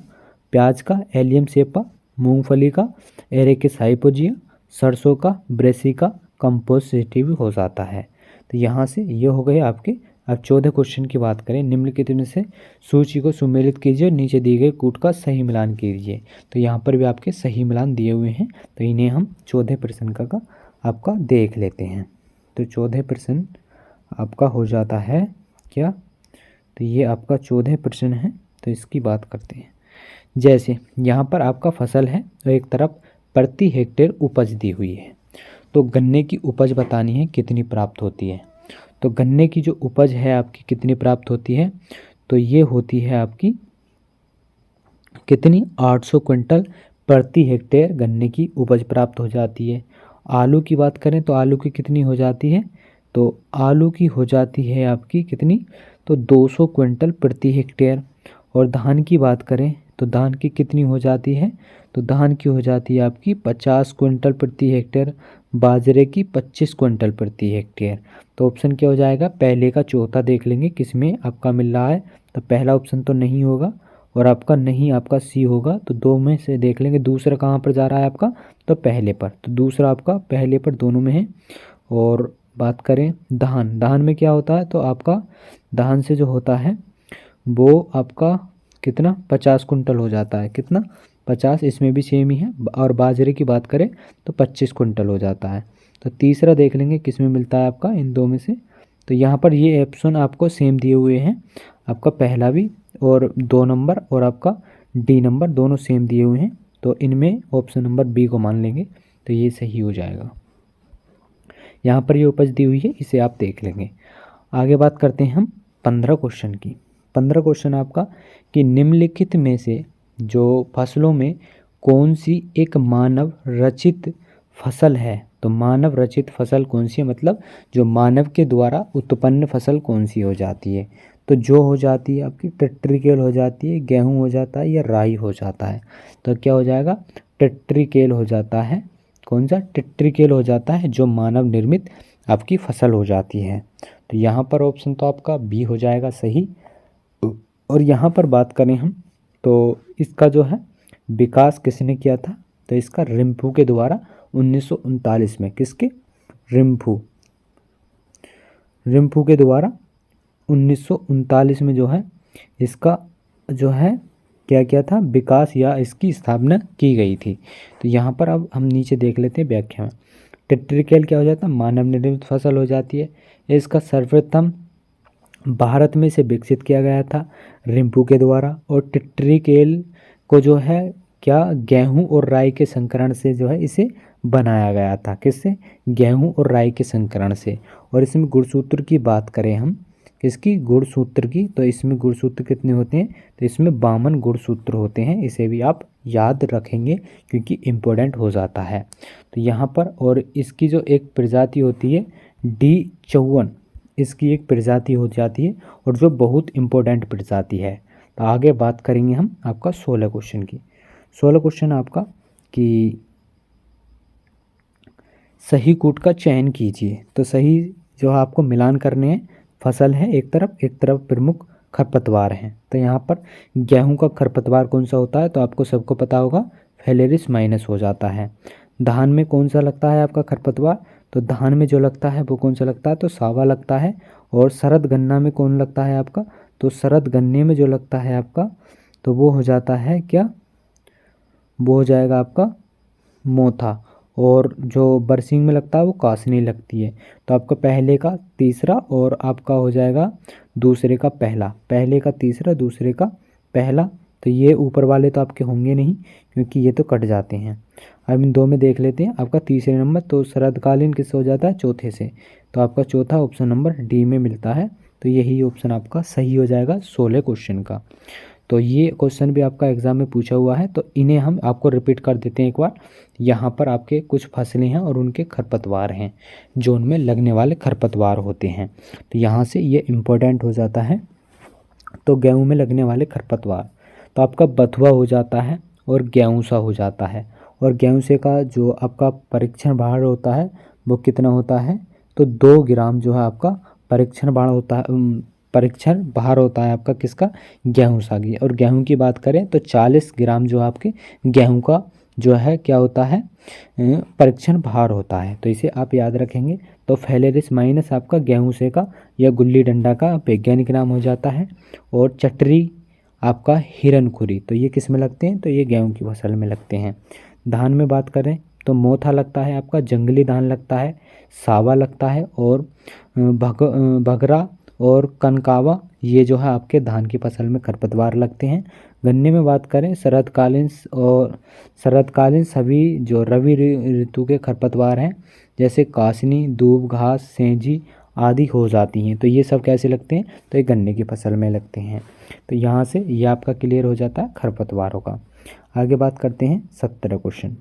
प्याज का एलियम सेपा, मूंगफली का एरेकिस हाइपोजिया, सरसों का ब्रेसिका कंपोजिटिव हो जाता है। तो यहाँ से ये हो गए आपके। अब 14 क्वेश्चन की बात करें, निम्नलिखित में से सूची को सुमेलित कीजिए, नीचे दिए गए कूट का सही मिलान कीजिए। तो यहाँ पर भी आपके सही मिलान दिए हुए हैं, तो इन्हें हम 14 प्रश्न का आपका देख लेते हैं। तो 14 प्रश्न आपका हो जाता है क्या, तो ये आपका 14 प्रश्न है। तो इसकी बात करते हैं। जैसे यहाँ पर आपका फसल है और एक तरफ प्रति हेक्टेयर उपज दी हुई है, तो गन्ने की उपज बतानी है कितनी प्राप्त होती है। तो गन्ने की जो उपज है आपकी कितनी प्राप्त होती है, तो ये होती है आपकी कितनी, 800 क्विंटल प्रति हेक्टेयर गन्ने की उपज प्राप्त हो जाती है। आलू की बात करें तो आलू की कितनी हो जाती है, तो आलू की हो जाती है आपकी कितनी, तो 200 क्विंटल प्रति हेक्टेयर। और धान की बात करें तो धान की कितनी हो जाती है, तो धान की हो जाती है आपकी 50 क्विंटल प्रति हेक्टेयर। बाजरे की 25 क्विंटल प्रति हेक्टेयर। तो ऑप्शन क्या हो जाएगा, पहले का चौथा देख लेंगे किसमें आपका मिल रहा है। तो पहला ऑप्शन तो नहीं होगा और आपका नहीं, आपका सी होगा। तो दो में से देख लेंगे दूसरा कहाँ पर जा रहा है आपका, तो पहले पर। तो दूसरा आपका पहले पर दोनों में है। और बात करें धान में क्या होता है, तो आपका धान से जो होता है वो आपका कितना 50 कुंटल हो जाता है, कितना 50, इसमें भी सेम ही है। और बाजरे की बात करें तो 25 कुंटल हो जाता है। तो तीसरा देख लेंगे किस में मिलता है आपका, इन दो में से। तो यहाँ पर ये ऑप्शन आपको सेम दिए हुए हैं, आपका पहला भी और 2 नंबर और आपका डी नंबर दोनों सेम दिए हुए हैं। तो इनमें ऑप्शन नंबर बी को मान लेंगे, तो ये सही हो जाएगा। यहाँ पर ये उपज दी हुई है, इसे आप देख लेंगे। आगे बात करते हैं हम 15 क्वेश्चन की। 15 क्वेश्चन आपका कि निम्नलिखित में से जो फसलों में कौन सी एक मानव रचित फसल है। तो मानव रचित फसल कौन सी है, मतलब जो मानव के द्वारा उत्पन्न फसल कौन सी हो जाती है। तो जो हो जाती है आपकी टेट्रिकेल हो जाती है, गेहूँ हो जाता है या राई हो जाता है। तो क्या हो जाएगा, टेट्रिकेल हो जाता है। कौन सा, टेट्रिकेल हो जाता है, जो मानव निर्मित आपकी फसल हो जाती है। तो यहाँ पर ऑप्शन तो आपका बी हो जाएगा सही। और यहाँ पर बात करें हम तो इसका जो है विकास किसने किया था, तो इसका रिम्फू के द्वारा 1939 में, किसके, रिम्फू के द्वारा 1939 में जो है इसका जो है क्या किया था, विकास या इसकी स्थापना की गई थी। तो यहाँ पर अब हम नीचे देख लेते हैं व्याख्या में। टेट्रिकेल क्या हो जाता है, मानव निर्मित फसल हो जाती है। इसका सर्वप्रथम भारत में से विकसित किया गया था रिम्फू के द्वारा। और टेट्रिकेल को जो है क्या, गेहूं और राई के संकरण से जो है इसे बनाया गया था। किससे, गेहूं और राई के संकरण से। और इसमें गुणसूत्र की बात करें हम, किसकी, गुणसूत्र की, तो इसमें गुणसूत्र कितने होते हैं, तो इसमें 52 गुणसूत्र होते हैं। इसे भी आप याद रखेंगे क्योंकि इम्पोर्टेंट हो जाता है। तो यहाँ पर और इसकी जो एक प्रजाति होती है D54, इसकी एक प्रजाति हो जाती है और जो बहुत इम्पोर्टेंट प्रजाति है। तो आगे बात करेंगे हम आपका 16 क्वेश्चन की। 16 क्वेश्चन आपका कि सही कूट का चयन कीजिए। तो सही जो आपको मिलान करने हैं, फसल है एक तरफ प्रमुख खरपतवार हैं। तो यहाँ पर गेहूं का खरपतवार कौन सा होता है, तो आपको सबको पता होगा फेलेरिस माइनस हो जाता है। धान में कौन सा लगता है आपका खरपतवार, तो धान में जो लगता है वो कौन सा लगता है, तो सावा लगता है। और शरद गन्ना में कौन लगता है आपका, तो शरद गन्ने में जो लगता है आपका, तो वो हो जाता है क्या, वो हो जाएगा आपका मोथा। और जो बरसिंग में लगता है वो कासनी लगती है। तो आपका पहले का तीसरा और आपका हो जाएगा दूसरे का पहला, पहले का तीसरा दूसरे का पहला। तो ये ऊपर वाले तो आपके होंगे नहीं क्योंकि ये तो कट जाते हैं। अब इन दो में देख लेते हैं। आपका तीसरे नंबर तो शरदकालीन किससे हो जाता है, चौथे से। तो आपका चौथा ऑप्शन नंबर डी में मिलता है। तो यही ऑप्शन आपका सही हो जाएगा 16 क्वेश्चन का। तो ये क्वेश्चन भी आपका एग्जाम में पूछा हुआ है, तो इन्हें हम आपको रिपीट कर देते हैं एक बार। यहाँ पर आपके कुछ फसलें हैं और उनके खरपतवार हैं जो उनमें लगने वाले खरपतवार होते हैं। तो यहाँ से ये इम्पोर्टेंट हो जाता है। तो गेहूं में लगने वाले खरपतवार, तो आपका बथुआ हो जाता है और गेहूं सा हो जाता है। और गेहूं से का जो आपका परीक्षण भार होता है वो कितना होता है, तो 2 ग्राम जो है आपका परीक्षण भार होता है, परीक्षण भार होता है आपका किसका, गेहूं सा की। और गेहूं की बात करें तो 40 ग्राम जो आपके गेहूं का जो है क्या होता है, परीक्षण भार होता है। तो इसे आप याद रखेंगे। तो फेलेरिस माइनस आपका गेहूं से का या गुल्ली डंडा का वैज्ञानिक नाम हो जाता है। और चटरी आपका हिरनखुरी, तो ये किस में लगते हैं, तो ये गेहूं की फसल में लगते हैं। धान में बात करें तो मोथा लगता है आपका, जंगली धान लगता है, सावा लगता है, और भगरा और कनकावा ये जो है आपके धान की फसल में खरपतवार लगते हैं। गन्ने में बात करें शरदकालीन सभी जो रवि ऋतु के खरपतवार हैं जैसे कासनी, दूब घास, सेंजी आदि हो जाती हैं। तो ये सब कैसे लगते हैं, तो ये गन्ने की फसल में लगते हैं। तो यहाँ से ये आपका क्लियर हो जाता है खरपतवारों का। आगे बात करते हैं 17 क्वेश्चन।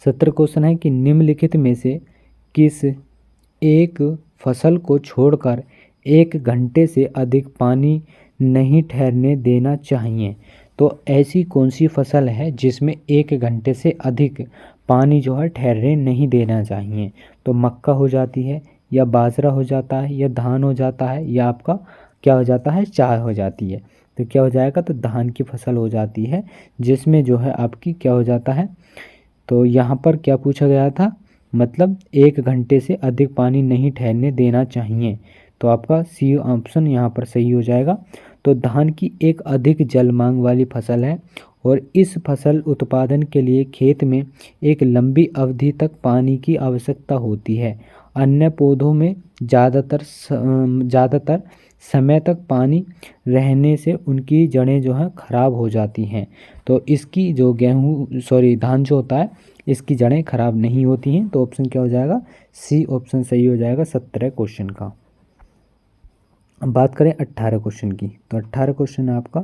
17 क्वेश्चन है कि निम्नलिखित में से किस एक फसल को छोड़कर 1 घंटे से अधिक पानी नहीं ठहरने देना चाहिए। तो ऐसी कौन सी फसल है जिसमें 1 घंटे से अधिक पानी जो है ठहरने नहीं देना चाहिए। तो मक्का हो जाती है, या बाजरा हो जाता है, या धान हो जाता है, या आपका क्या हो जाता है, चाय हो जाती है। तो क्या हो जाएगा, तो धान की फसल हो जाती है जिसमें जो है आपकी क्या हो जाता है। तो यहाँ पर क्या पूछा गया था, मतलब 1 घंटे से अधिक पानी नहीं ठहरने देना चाहिए। तो आपका सी ऑप्शन यहाँ पर सही हो जाएगा। तो धान की एक अधिक जल मांग वाली फसल है और इस फसल उत्पादन के लिए खेत में एक लंबी अवधि तक पानी की आवश्यकता होती है। अन्य पौधों में ज़्यादातर समय तक पानी रहने से उनकी जड़ें जो हैं खराब हो जाती हैं। तो इसकी जो धान जो होता है इसकी जड़ें खराब नहीं होती हैं। तो ऑप्शन क्या हो जाएगा, सी ऑप्शन सही हो जाएगा 17 क्वेश्चन का। अब बात करें 18 क्वेश्चन की। तो 18 क्वेश्चन है आपका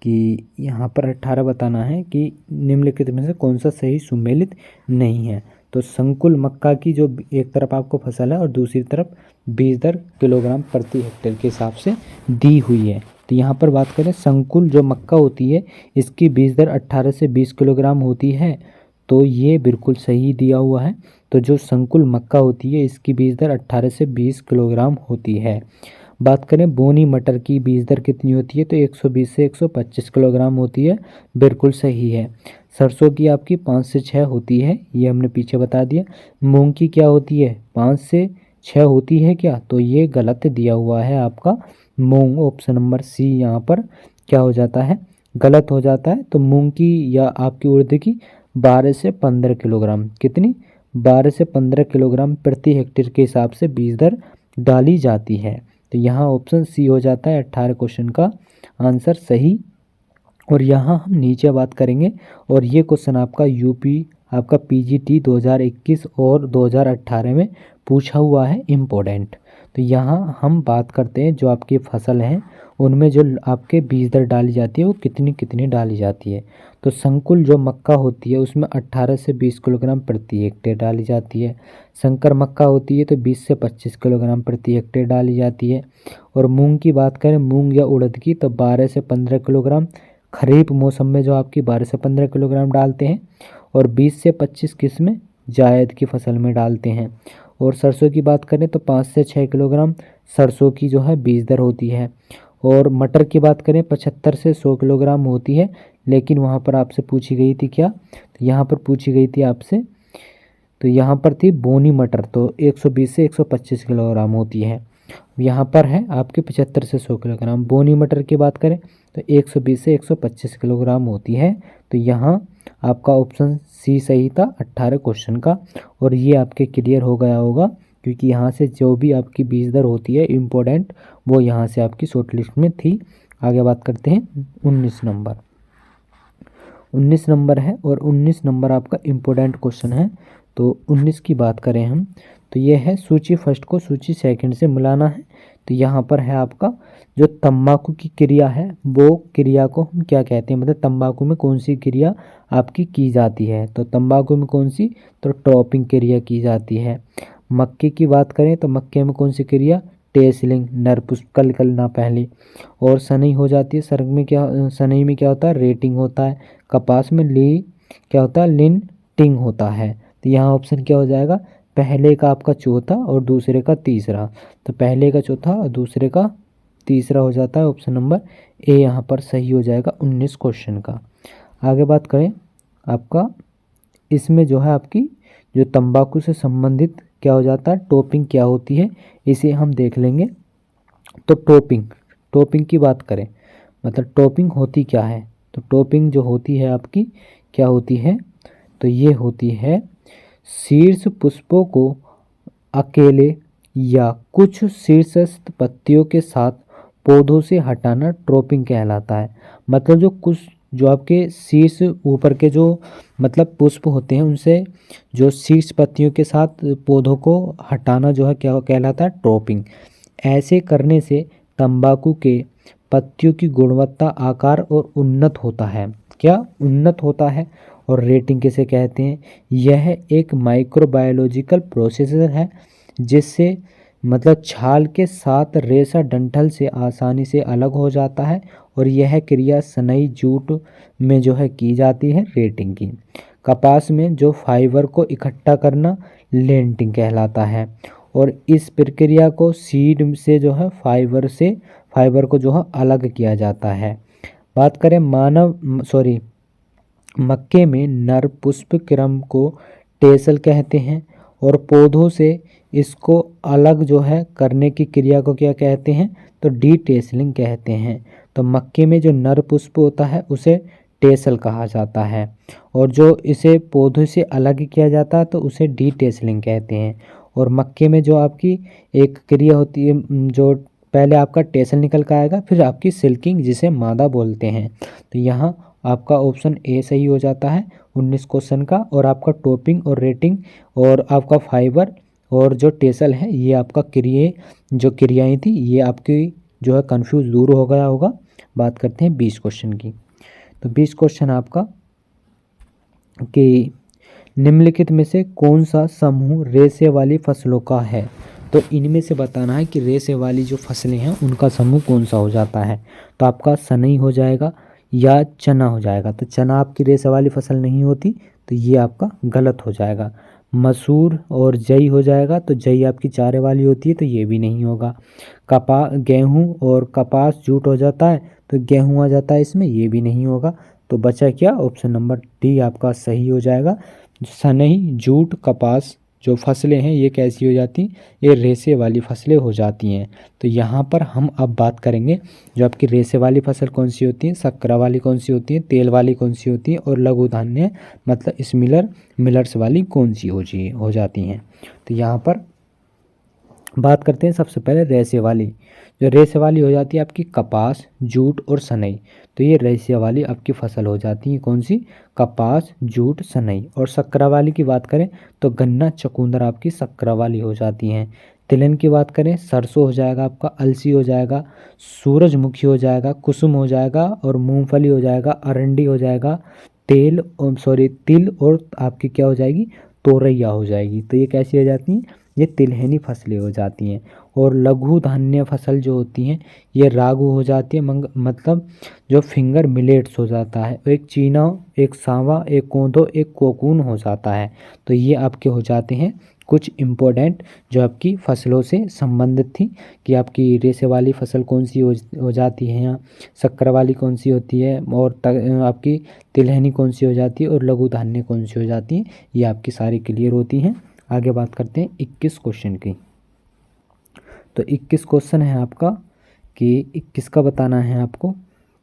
कि यहाँ पर 18 बताना है कि निम्नलिखित में से कौन सा सही सुमेलित नहीं है। तो संकुल मक्का की जो एक तरफ आपको फसल है और दूसरी तरफ बीज दर किलोग्राम प्रति हेक्टेयर के हिसाब से दी हुई है। तो यहाँ पर बात करें संकुल जो मक्का होती है इसकी बीज दर 18 से 20 किलोग्राम होती है। तो ये बिल्कुल सही दिया हुआ है। तो जो संकुल मक्का होती है इसकी बीज दर 18 से 20 किलोग्राम होती है। बात करें बोनी मटर की बीज दर कितनी होती है, तो 120 से 125 किलोग्राम होती है, बिल्कुल सही है। सरसों की आपकी 5 से 6 होती है, ये हमने पीछे बता दिया। मूंग की क्या होती है, 5 से 6 होती है क्या, तो ये गलत दिया हुआ है आपका मूंग। ऑप्शन नंबर सी यहाँ पर क्या हो जाता है, गलत हो जाता है। तो मूंग की या आपकी उड़द की 12 से 15 किलोग्राम, कितनी 12 से 15 किलोग्राम प्रति हेक्टेयर के हिसाब से बीज दर डाली जाती है। तो यहाँ ऑप्शन सी हो जाता है 18 क्वेश्चन का आंसर सही। और यहाँ हम नीचे बात करेंगे और ये क्वेश्चन आपका यूपी आपका पीजीटी 2021 और 2018 में पूछा हुआ है, इम्पोर्टेंट। तो यहाँ हम बात करते हैं जो आपकी फसल हैं उनमें जो आपके बीज दर डाली जाती है वो कितनी कितनी डाली जाती है। तो संकुल जो मक्का होती है उसमें 18 से 20 किलोग्राम प्रति हेक्टेयर डाली जाती है। संकर मक्का होती है तो 20 से 25 किलोग्राम प्रति हेक्टेयर डाली जाती है। और मूंग की बात करें, मूंग या उड़द की, तो 12 से 15 किलोग्राम खरीफ मौसम में जो आपकी 12 से 15 किलोग्राम डालते हैं। और 20 से 25 किस में, जायद की फसल में डालते हैं। और सरसों की बात करें तो 5 से 6 किलोग्राम सरसों की जो है बीज दर होती है। और मटर की बात करें 75 से 100 किलोग्राम होती है, लेकिन वहाँ पर आपसे पूछी गई थी क्या, तो यहाँ पर पूछी गई थी आपसे, तो यहाँ पर थी बोनी मटर, तो 120 से 125 किलोग्राम होती है। यहाँ पर है आपके 75 से 100 किलोग्राम। बोनी मटर की बात करें तो 120 से 125 किलोग्राम होती है। तो यहाँ आपका ऑप्शन सी सही था 18 क्वेश्चन का, और ये आपके क्लियर हो गया होगा, क्योंकि यहाँ से जो भी आपकी बीज दर होती है इम्पोर्टेंट, वो यहाँ से आपकी शॉर्ट लिस्ट में थी। आगे बात करते हैं 19 नंबर। 19 नंबर है, और 19 नंबर आपका इम्पोर्टेंट क्वेश्चन है। तो 19 की बात करें हम, तो ये है सूची फर्स्ट को सूची सेकंड से मिलाना है। तो यहाँ पर है आपका जो तंबाकू की क्रिया है, वो क्रिया को हम क्या कहते हैं, मतलब तंबाकू में कौन सी क्रिया आपकी की जाती है। तो तंबाकू में कौन सी, तो टॉपिंग क्रिया की जाती है। मक्के की बात करें तो मक्के में कौन सी क्रिया, टेसलिंग, नर पुष्प का निकलना पहले। और सनई हो जाती है, सर्ग में क्या, सनई में क्या होता है, रेटिंग होता है। कपास में ली क्या होता है, लिनटिंग होता है। तो यहाँ ऑप्शन क्या हो जाएगा, पहले का आपका चौथा और दूसरे का तीसरा। तो पहले का चौथा और दूसरे का तीसरा हो जाता है ऑप्शन नंबर ए, यहाँ पर सही हो जाएगा 19 क्वेश्चन का। आगे बात करें आपका, इसमें जो है आपकी जो तंबाकू से संबंधित क्या हो जाता है, टॉपिंग क्या होती है, इसे हम देख लेंगे। तो टॉपिंग की बात करें, मतलब टॉपिंग होती क्या है, तो टॉपिंग जो होती है आपकी क्या होती है, तो ये होती है शीर्ष पुष्पों को अकेले या कुछ शीर्षस्थ पत्तियों के साथ पौधों से हटाना ट्रॉपिंग कहलाता है। मतलब जो कुछ जो आपके शीर्ष ऊपर के जो मतलब पुष्प होते हैं, उनसे जो शीर्ष पत्तियों के साथ पौधों को हटाना जो है क्या कहलाता है, ट्रॉपिंग। ऐसे करने से तंबाकू के पत्तियों की गुणवत्ता, आकार और उन्नत होता है। क्या उन्नत होता है। और रेटिंग किसे कहते हैं, यह एक माइक्रोबायोलॉजिकल प्रोसेसर है जिससे मतलब छाल के साथ रेशा डंठल से आसानी से अलग हो जाता है, और यह क्रिया सनई जूट में जो है की जाती है, रेटिंग की। कपास में जो फाइबर को इकट्ठा करना लेंटिंग कहलाता है, और इस प्रक्रिया को सीड से जो है फाइबर को जो है अलग किया जाता है। बात करें मक्के में नर पुष्प क्रम को टेसल कहते हैं, और पौधों से इसको अलग जो है करने की क्रिया को क्या कहते हैं, तो डी टेसलिंग कहते हैं। तो मक्के में जो नर पुष्प होता है उसे टेसल कहा जाता है, और जो इसे पौधों से अलग किया जाता है तो उसे डी टेसलिंग कहते हैं। और मक्के में जो आपकी एक क्रिया होती है, जो पहले आपका टेसल निकल कर आएगा, फिर आपकी सिल्किंग जिसे मादा बोलते हैं। तो यहाँ आपका ऑप्शन ए सही हो जाता है 19 क्वेश्चन का। और आपका टॉपिंग और रेटिंग और आपका फाइबर और जो टेसल है, ये आपका जो क्रियाएं थी, ये आपकी जो है कंफ्यूज दूर हो गया होगा। बात करते हैं 20 क्वेश्चन की। तो 20 क्वेश्चन आपका कि निम्नलिखित में से कौन सा समूह रेशे वाली फसलों का है। तो इनमें से बताना है कि रेशे वाली जो फसलें हैं उनका समूह कौन सा हो जाता है। तो आपका सनई हो जाएगा या चना हो जाएगा। तो चना आपकी रेशे वाली फसल नहीं होती, तो ये आपका गलत हो जाएगा। मसूर और जई हो जाएगा, तो जई आपकी चारे वाली होती है, तो ये भी नहीं होगा। गेहूँ और कपास जूट हो जाता है, तो गेहूँ आ जाता है इसमें, ये भी नहीं होगा। तो बचा क्या, ऑप्शन नंबर डी आपका सही हो जाएगा। सनई, जूट, कपास जो फसलें हैं ये कैसी हो जाती हैं, ये रेशे वाली फसलें हो जाती हैं। तो यहाँ पर हम अब बात करेंगे जो आपकी रेशे वाली फसल कौन सी होती है, शक्करा वाली कौन सी होती है, तेल वाली कौन सी होती है, और लघु धान्य मतलब मिलर्स वाली कौन सी हो जाती हैं। तो यहाँ पर बात करते हैं सबसे पहले रेशे वाली। जो रेशे वाली हो जाती है आपकी कपास, जूट और सनई। तो ये रेशे वाली आपकी फसल हो जाती है कौन सी, कपास, जूट, सनई। और शक्करा वाली की बात करें तो गन्ना, चकुंदर आपकी शक्करा वाली हो जाती हैं। तिलहन की बात करें, सरसों हो जाएगा आपका, अलसी हो जाएगा, सूरजमुखी हो जाएगा, कुसुम हो जाएगा, और मूंगफली हो जाएगा, अरंडी हो जाएगा, तिल और आपकी क्या हो जाएगी, तोरैया हो जाएगी। तो ये कैसी हो जाती हैं, ये तिलहनी फसलें हो जाती हैं। और लघु धान्य फसल जो होती हैं ये रागू हो जाती है, मतलब जो फिंगर मिलेट्स हो जाता है। एक चीना, एक सांवा, एक कोंदो, एक कोकून हो जाता है। तो ये आपके हो जाते हैं कुछ इम्पोर्टेंट जो आपकी फसलों से संबंधित थी कि आपकी रेशे वाली फसल कौन सी हो जाती है, यहाँ शक्कर वाली कौन सी होती है, और आपकी तिलहनी कौन सी हो जाती है, और लघु धान्य कौन सी हो जाती है, ये आपकी सारी क्लियर होती हैं। आगे बात करते हैं 21 क्वेश्चन की। तो 21 क्वेश्चन है आपका कि 21 का बताना है आपको।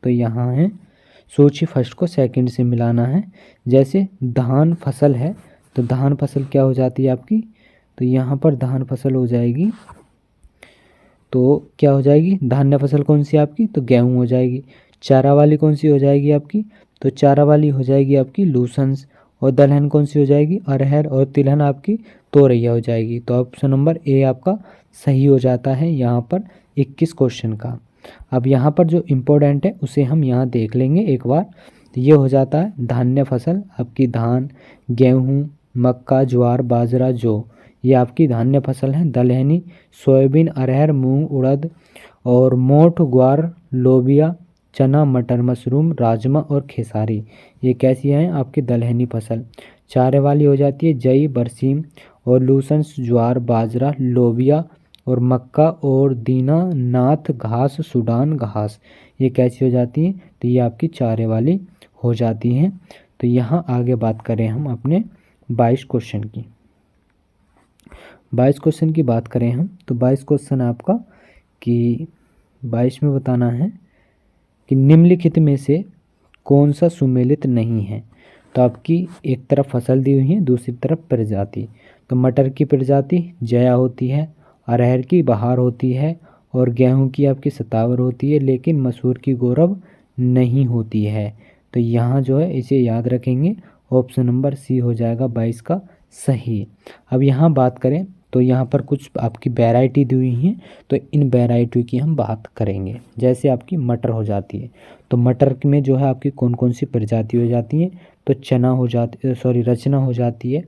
तो यहाँ है सोचिए फर्स्ट को सेकंड से मिलाना है। जैसे धान फसल है तो धान फसल क्या हो जाती है आपकी, तो यहाँ पर धान फसल हो जाएगी, तो क्या हो जाएगी, धान्य फसल कौन सी आपकी, तो गेहूँ हो जाएगी। चारा वाली कौन सी हो जाएगी आपकी, तो चारा वाली हो जाएगी आपकी लूसन्स। और दलहन कौन सी हो जाएगी, अरहर। और तिलहन आपकी तोरैया हो जाएगी। तो ऑप्शन नंबर ए आपका सही हो जाता है यहाँ पर 21 क्वेश्चन का। अब यहाँ पर जो इम्पोर्टेंट है उसे हम यहाँ देख लेंगे एक बार। तो ये हो जाता है धान्य फसल आपकी धान, गेहूँ, मक्का, ज्वार, बाजरा, जौ, ये आपकी धान्य फसल है। दलहनी सोयाबीन, अरहर, मूंग, उड़द और मोठ, ग्वार, लोबिया, चना, मटर, मशरूम, राजमा और खेसारी, ये कैसी हैं आपकी दलहनी फसल। चारे वाली हो जाती है जई, बरसीम और लूसन्स, ज्वार, बाजरा, लोबिया और मक्का और दीना, नाथ घास, सूडान घास, ये कैसी हो जाती हैं, तो ये आपकी चारे वाली हो जाती हैं। तो यहाँ आगे बात करें हम अपने 22 क्वेश्चन की। 22 क्वेश्चन की बात करें हम तो 22 क्वेश्चन आपका कि 22 में बताना है कि निम्नलिखित में से कौन सा सुमेलित नहीं है। तो आपकी एक तरफ फसल दी हुई है, दूसरी तरफ प्रजाति। तो मटर की प्रजाति जया होती है, अरहर की बहार होती है और गेहूं की आपकी सतावर होती है, लेकिन मसूर की गौरव नहीं होती है। तो यहाँ जो है इसे याद रखेंगे, ऑप्शन नंबर सी हो जाएगा 22 का सही। अब यहाँ बात करें तो यहाँ पर कुछ आपकी वैरायटी दी हुई हैं, तो इन वैरायटी की हम बात करेंगे। जैसे आपकी मटर हो जाती है, तो मटर में जो है आपकी कौन कौन सी प्रजाति हो जाती हैं, तो चना हो जाती, सॉरी रचना हो जाती है,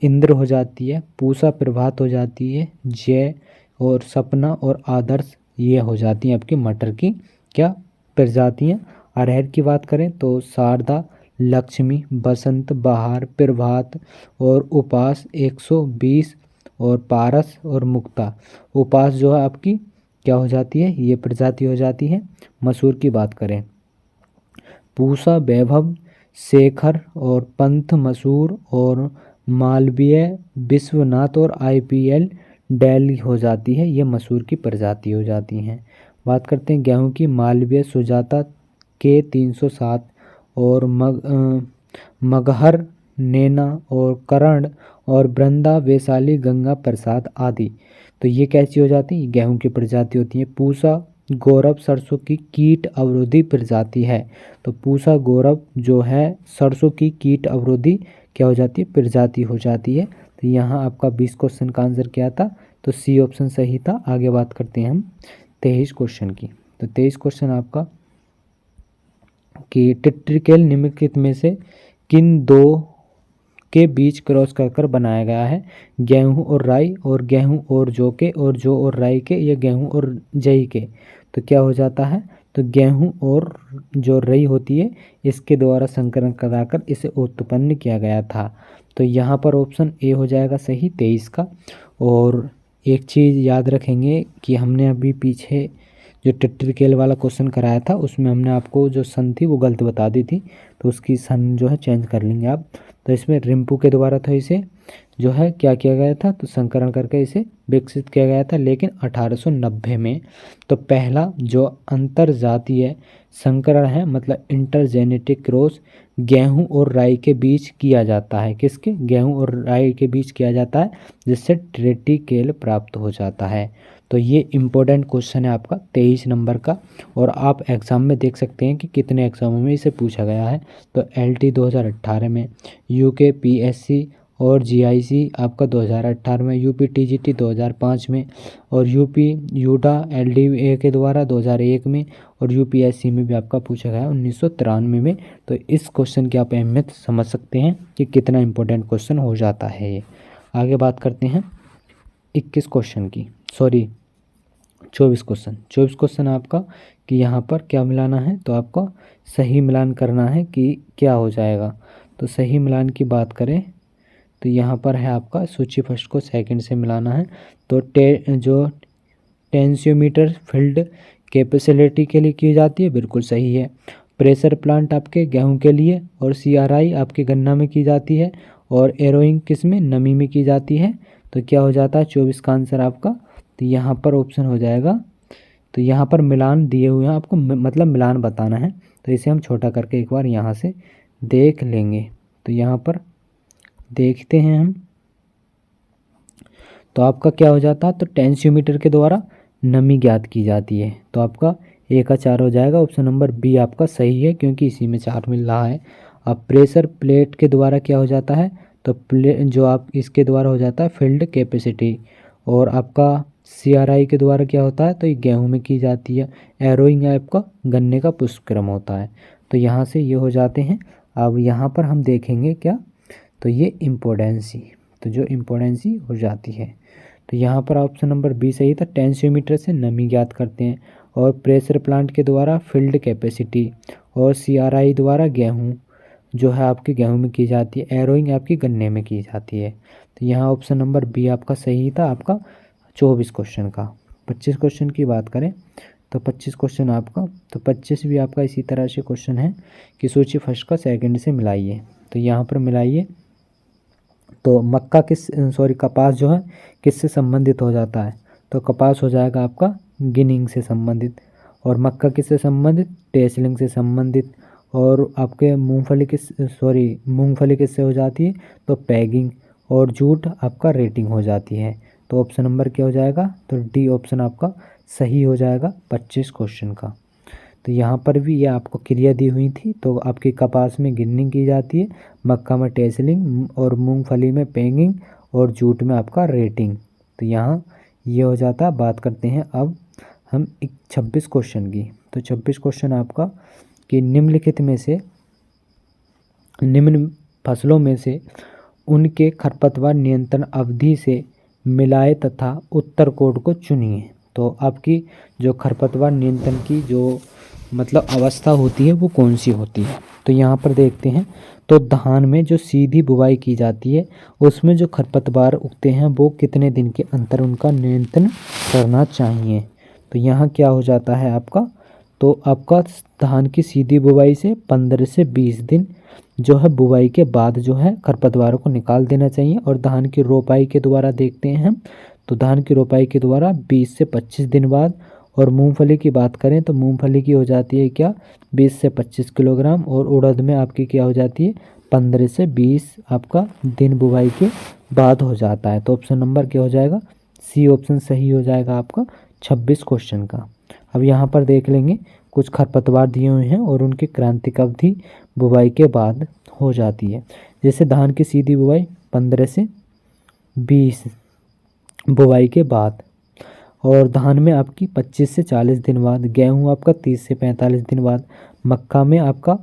इंद्र हो जाती है, पूसा प्रभात हो जाती है, जय और सपना और आदर्श, ये हो जाती हैं आपकी मटर की क्या प्रजातियाँ। अरहर की बात करें तो शारदा, लक्ष्मी, बसंत, बहार, प्रभात और उपास 120 और पारस और मुक्ता। उपास जो है आपकी क्या हो जाती है, ये प्रजाति हो जाती है। मसूर की बात करें पूसा, वैभव, शेखर और पंथ मसूर और मालवीय, विश्वनाथ और IPL डेली हो जाती है, ये मसूर की प्रजाति हो जाती हैं। बात करते हैं गेहूं की, मालवीय, सुजाता के 307 और मगहर, नैना और करण और वृंदा, वैशाली, गंगा प्रसाद आदि। तो ये कैसी हो जाती है, गेहूं की प्रजाति होती है। पूसा गौरव सरसों की कीट अवरोधी प्रजाति है। तो पूसा गौरव जो है सरसों की कीट अवरोधी क्या हो जाती है, प्रजाति हो जाती है। तो यहाँ आपका 20 क्वेश्चन का आंसर क्या था, तो सी ऑप्शन सही था। आगे बात करते हैं हम 23 क्वेश्चन की। तो 23 क्वेश्चन आपका कि टिट्रिकेल निम्नलिखित में से किन दो के बीच क्रॉस कर बनाया गया है, गेहूं और राई, और गेहूं और जौ के, और जौ और राई के, या गेहूं और जई के। तो क्या हो जाता है, तो गेहूं और जो रई होती है इसके द्वारा संकरण कराकर इसे उत्पन्न किया गया था। तो यहाँ पर ऑप्शन ए हो जाएगा सही 23 का। और एक चीज़ याद रखेंगे कि हमने अभी पीछे जो टिट्रिकेल वाला क्वेश्चन कराया था उसमें हमने आपको जो सन थी वो गलत बता दी थी, तो उसकी सन जो है चेंज कर लेंगे आप। तो इसमें रिम्पू के द्वारा था इसे जो है क्या किया गया था, तो संकरण करके इसे विकसित किया गया था, लेकिन 1890 में। तो पहला जो अंतर जातीय संकरण है, मतलब इंटरजेनेटिक क्रॉस गेहूं और राई के बीच किया जाता है। किसके, गेहूं और राई के बीच किया जाता है, जिससे ट्रिटिकेल प्राप्त हो जाता है। तो ये इम्पोर्टेंट क्वेश्चन है आपका 23 नंबर का, और आप एग्ज़ाम में देख सकते हैं कि कितने एग्ज़ामों में इसे पूछा गया है। तो LT 2018 में, UK PSC और GIC आपका 2018 में, UP TGT 2005 में, और UP यूडा LDA के द्वारा 2001 में, और UPSC में भी आपका पूछा गया 1993 में। तो इस क्वेश्चन की आप अहमियत समझ सकते हैं कि कितना इम्पोर्टेंट क्वेश्चन हो जाता है ये। आगे बात करते हैं 21 क्वेश्चन की, सॉरी 24 क्वेश्चन। 24 क्वेश्चन आपका कि यहाँ पर क्या मिलाना है, तो आपको सही मिलान करना है कि क्या हो जाएगा। तो सही मिलान की बात करें तो यहाँ पर है आपका सूची फर्स्ट को सेकंड से मिलाना है। तो जो टेंसियोमीटर फील्ड कैपेसिटी के लिए की जाती है, बिल्कुल सही है। प्रेशर प्लांट आपके गेहूं के लिए, और CRI आपके गन्ना में की जाती है, और एरोइंग किस में, नमी में की जाती है। तो क्या हो जाता है 24 का आंसर आपका। तो यहाँ पर ऑप्शन हो जाएगा। तो यहाँ पर मिलान दिए हुए हैं आपको, मतलब मिलान बताना है। तो इसे हम छोटा करके एक बार यहाँ से देख लेंगे। तो यहाँ पर देखते हैं हम, तो आपका क्या हो जाता है, तो टेंसियोमीटर के द्वारा नमी ज्ञात की जाती है। तो आपका 1 का 4 हो जाएगा। ऑप्शन नंबर बी आपका सही है, क्योंकि इसी में 4 मिल रहा है। अब प्रेशर प्लेट के द्वारा क्या हो जाता है, तो जो आप इसके द्वारा हो जाता है फील्ड कैपेसिटी। और आपका CRI के द्वारा क्या होता है, तो ये गेहूं में की जाती है। एरोइंग आपका गन्ने का पुष्पक्रम होता है। तो यहाँ से ये हो जाते हैं। अब यहाँ पर हम देखेंगे क्या, तो ये इम्पोर्टेंसी, तो जो इम्पोर्टेंसी हो जाती है। तो यहाँ पर ऑप्शन नंबर बी सही था। टेंसियोमीटर से नमी ज्ञात करते हैं, और प्रेशर प्लांट के द्वारा फील्ड कैपेसिटी, और CRI द्वारा गेहूं जो है आपके गेहूं में की जाती है। एरोइंग आपकी गन्ने में की जाती है। तो यहाँ ऑप्शन नंबर बी आपका सही था, आपका 24 क्वेश्चन का। 25 क्वेश्चन की बात करें तो 25 क्वेश्चन आपका, तो 25 भी आपका इसी तरह से क्वेश्चन है कि सूची फर्स्ट का सेकंड से मिलाइए। तो यहाँ पर मिलाइए। तो मक्का कपास जो है किससे संबंधित हो जाता है, तो कपास हो जाएगा आपका गिनिंग से संबंधित। और मक्का किससे संबंधित, टेसलिंग से संबंधित। और आपके मूंगफली किससे हो जाती है, तो पैगिंग। और जूट आपका रेटिंग हो जाती है। तो ऑप्शन नंबर क्या हो जाएगा, तो डी ऑप्शन आपका सही हो जाएगा 25 क्वेश्चन का। तो यहाँ पर भी ये आपको क्रिया दी हुई थी। तो आपकी कपास में गिनिंग की जाती है, मक्का में टेसलिंग, और मूंगफली में पैगिंग, और जूट में आपका रेटिंग। तो यहाँ ये हो जाता है। बात करते हैं अब हम 26 क्वेश्चन की। तो 26 क्वेश्चन आपका कि निम्नलिखित में से, निम्न फसलों में से उनके खरपतवार नियंत्रण अवधि से मिलाए तथा उत्तर कोड को चुनिए। तो आपकी जो खरपतवार नियंत्रण की जो मतलब अवस्था होती है वो कौन सी होती है। तो यहाँ पर देखते हैं। तो धान में जो सीधी बुवाई की जाती है उसमें जो खरपतवार उगते हैं वो कितने दिन के अंतर उनका नियंत्रण करना चाहिए। तो यहाँ क्या हो जाता है आपका, तो आपका धान की सीधी बुवाई से 15 से 20 दिन जो है बुवाई के बाद जो है खरपतवारों को निकाल देना चाहिए। और धान की रोपाई के द्वारा देखते हैं हम, तो धान की रोपाई के द्वारा 20 से 25 दिन बाद। और मूंगफली की बात करें तो मूंगफली की हो जाती है क्या, 20 से 25 किलोग्राम। और उड़द में आपकी क्या हो जाती है, 15 से 20 आपका दिन बुवाई के बाद हो जाता है। तो ऑप्शन नंबर क्या हो जाएगा, सी ऑप्शन सही हो जाएगा आपका 26 क्वेश्चन का। अब यहाँ पर देख लेंगे कुछ खरपतवार दिए हुए हैं और उनकी क्रांतिक अवधि बुवाई के बाद हो जाती है। जैसे धान की सीधी बुवाई 15 से 20 बुवाई के बाद, और धान में आपकी 25 से 40 दिन बाद, गेहूं आपका 30 से 45 दिन बाद, मक्का में आपका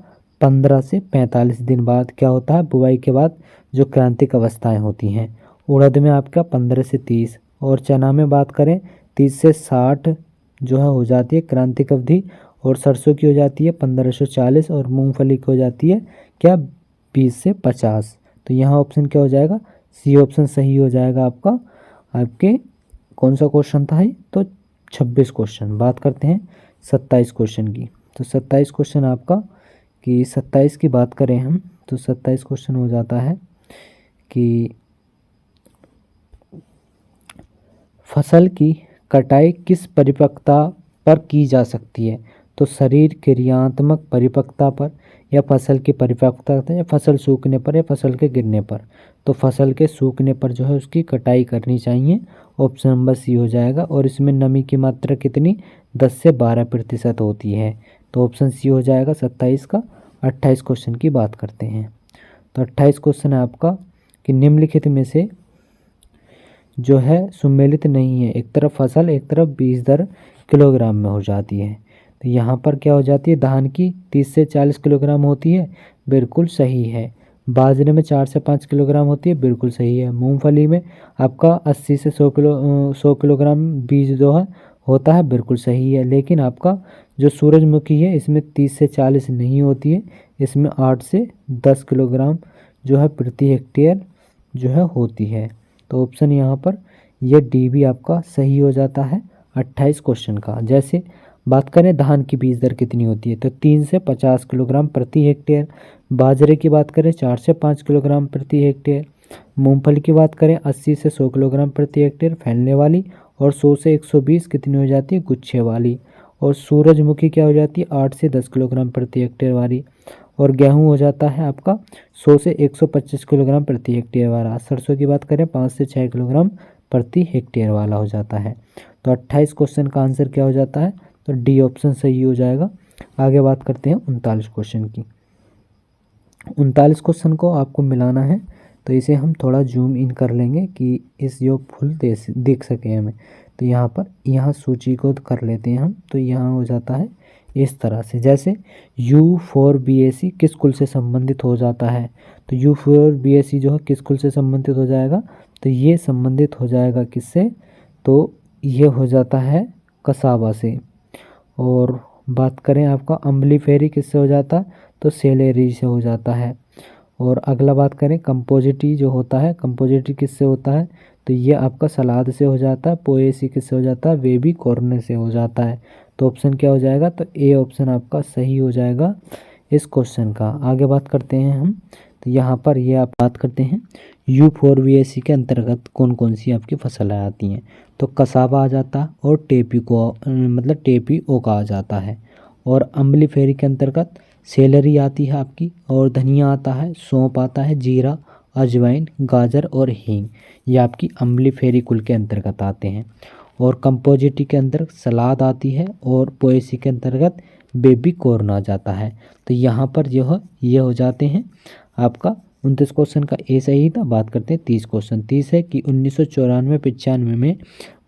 15 से 45 दिन बाद क्या होता है बुवाई के बाद जो क्रांतिक अवस्थाएं होती हैं। उड़द में आपका 15 से 30, और चना में बात करें 30 से 60 जो है हो जाती है क्रांतिक अवधि। और सरसों की हो जाती है 15 से 40, और मूंगफली की हो जाती है क्या 20 से 50। तो यहाँ ऑप्शन क्या हो जाएगा, सी ऑप्शन सही हो जाएगा आपका। आपके कौन सा क्वेश्चन था ये, तो 26 क्वेश्चन। बात करते हैं 27 क्वेश्चन की। तो 27 क्वेश्चन आपका कि 27 की बात करें हम तो 27 क्वेश्चन हो जाता है कि फसल की कटाई किस परिपक्वता पर की जा सकती है। तो शरीर क्रियात्मक परिपक्वता पर, या फसल की परिपक्वता, या फसल सूखने पर, या फसल के गिरने पर। तो फसल के सूखने पर जो है उसकी कटाई करनी चाहिए। ऑप्शन नंबर सी हो जाएगा। और इसमें नमी की मात्रा कितनी, 10 से 12% होती है। तो ऑप्शन सी हो जाएगा 27 का। 28 क्वेश्चन की बात करते हैं। तो 28 क्वेश्चन है आपका कि निम्नलिखित में से जो है सुमेलित नहीं है। एक तरफ फसल, एक तरफ बीज दर किलोग्राम में हो जाती है। तो यहाँ पर क्या हो जाती है, धान की 30 से 40 किलोग्राम होती है, बिल्कुल सही है। बाजरे में 4 से 5 किलोग्राम होती है, बिल्कुल सही है। मूंगफली में आपका 80 से 100 किलोग्राम बीज जो है होता है, बिल्कुल सही है। लेकिन आपका जो सूरजमुखी है इसमें 30 से 40 नहीं होती है, इसमें 8 से 10 किलोग्राम जो है प्रति हेक्टेयर जो है होती है। तो ऑप्शन यहाँ पर ये डी भी आपका सही हो जाता है 28 क्वेश्चन का। जैसे बात करें धान की बीज दर कितनी होती है, तो 3 से 50 किलोग्राम प्रति हेक्टेयर। बाजरे की बात करें 4 से 5 किलोग्राम प्रति हेक्टेयर। मूंगफली की बात करें 80 से 100 किलोग्राम प्रति हेक्टेयर फैलने वाली, और 100 से 120 कितनी हो जाती है गुच्छे वाली। और सूरजमुखी क्या हो जाती है 8 से 10 किलोग्राम प्रति हेक्टेयर वाली। और गेहूं हो जाता है आपका 100 से 125 किलोग्राम प्रति हेक्टेयर वाला। सरसों की बात करें 5 से 6 किलोग्राम प्रति हेक्टेयर वाला हो जाता है। तो 28 क्वेश्चन का आंसर क्या हो जाता है, तो डी ऑप्शन सही हो जाएगा। आगे बात करते हैं 39 क्वेश्चन की। 39 क्वेश्चन को आपको मिलाना है, तो इसे हम थोड़ा जूम इन कर लेंगे कि इस जो फुल देख सके हमें। तो यहाँ पर यहाँ सूची को कर लेते हैं हम। तो यहाँ हो जाता है इस तरह से, जैसे U4BAC किस कुल से संबंधित हो जाता है। तो U4BAC जो है किस कुल से संबंधित हो जाएगा, तो ये संबंधित हो जाएगा किससे, तो ये हो जाता है कसावा से। और बात करें आपका अम्बलीफेरी किससे हो जाता है, तो सेलेरी से हो जाता है। और अगला बात करें कंपोजिटी जो होता है, कंपोजिटी किससे होता है, तो ये आपका सलाद से हो जाता है। पोएसी किससे हो जाता है, वेबी कॉर्न से हो जाता है। तो ऑप्शन क्या हो जाएगा, तो ए ऑप्शन आपका सही हो जाएगा इस क्वेश्चन का। आगे बात करते हैं हम। तो यहाँ पर ये आप बात करते हैं U4BAC के अंतर्गत कौन कौन सी आपकी फसलें आती हैं। तो कसावा आ जाता है, और टेपी को मतलब टेपी ओका आ जाता है। और अम्बलीफेरी के अंतर्गत सेलरी आती है आपकी, और धनिया आता है, सौंफ आता है, जीरा, अजवाइन, गाजर और हींग, ये आपकी अम्बलीफेरी कुल के अंतर्गत आते हैं। और कंपोजिटी के अंतर्गत सलाद आती है, और पोएसी के अंतर्गत बेबी कॉर्न आ जाता है। तो यहाँ पर जो है ये हो जाते हैं आपका 29 क्वेश्चन का ए सही था। बात करते हैं 30 क्वेश्चन। 30 है कि 1994-95 में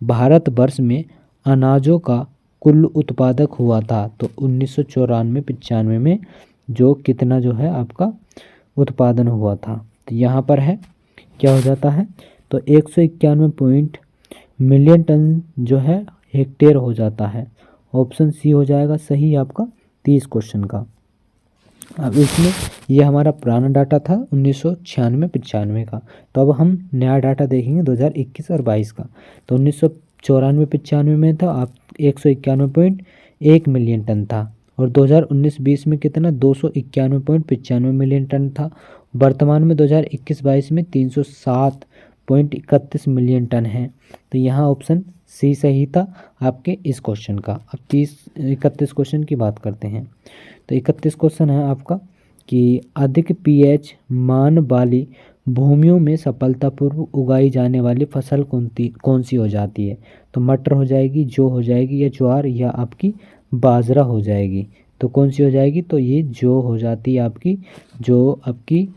भारतवर्ष में अनाजों का कुल उत्पादक हुआ था। तो 1994-95 में जो कितना जो है आपका उत्पादन हुआ था, तो यहाँ पर है क्या हो जाता है, तो 191 मिलियन टन जो है हेक्टेयर हो जाता है। ऑप्शन सी हो जाएगा सही आपका 30 क्वेश्चन का। अब इसमें ये हमारा पुराना डाटा था 1996-95 का। तो अब हम नया डाटा देखेंगे 2021 और 22 का। तो 1994-95 में था आप 191.1 मिलियन टन था, और 2019-20 में कितना 291.95 मिलियन टन था। वर्तमान में 2021-22 में 307.31 मिलियन टन है। तो यहाँ ऑप्शन सी सही था आपके इस क्वेश्चन का। अब 31 क्वेश्चन की बात करते हैं। तो 31 क्वेश्चन है आपका कि अधिक पीएच मान वाली भूमियों में सफलतापूर्वक उगाई जाने वाली फसल कौन सी हो जाती है। तो मटर हो जाएगी, जौ हो जाएगी, या ज्वार, या आपकी बाजरा हो जाएगी। तो कौन सी हो जाएगी, तो ये जौ हो जाती है आपकी, जो आपकी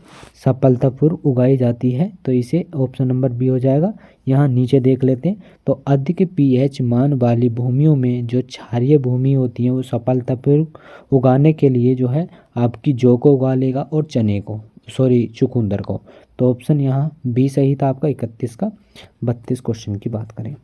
सफलतापूर्वक उगाई जाती है। तो इसे ऑप्शन नंबर बी हो जाएगा। यहाँ नीचे देख लेते हैं। तो अधिक पीएच मान वाली भूमियों में जो क्षारीय भूमि होती है वो सफलतापूर्वक उगाने के लिए जो है आपकी जौ को उगा लेगा, और चने को, सॉरी चुकंदर को। तो ऑप्शन यहाँ बी सही था आपका 31 का। 32 क्वेश्चन की बात करें।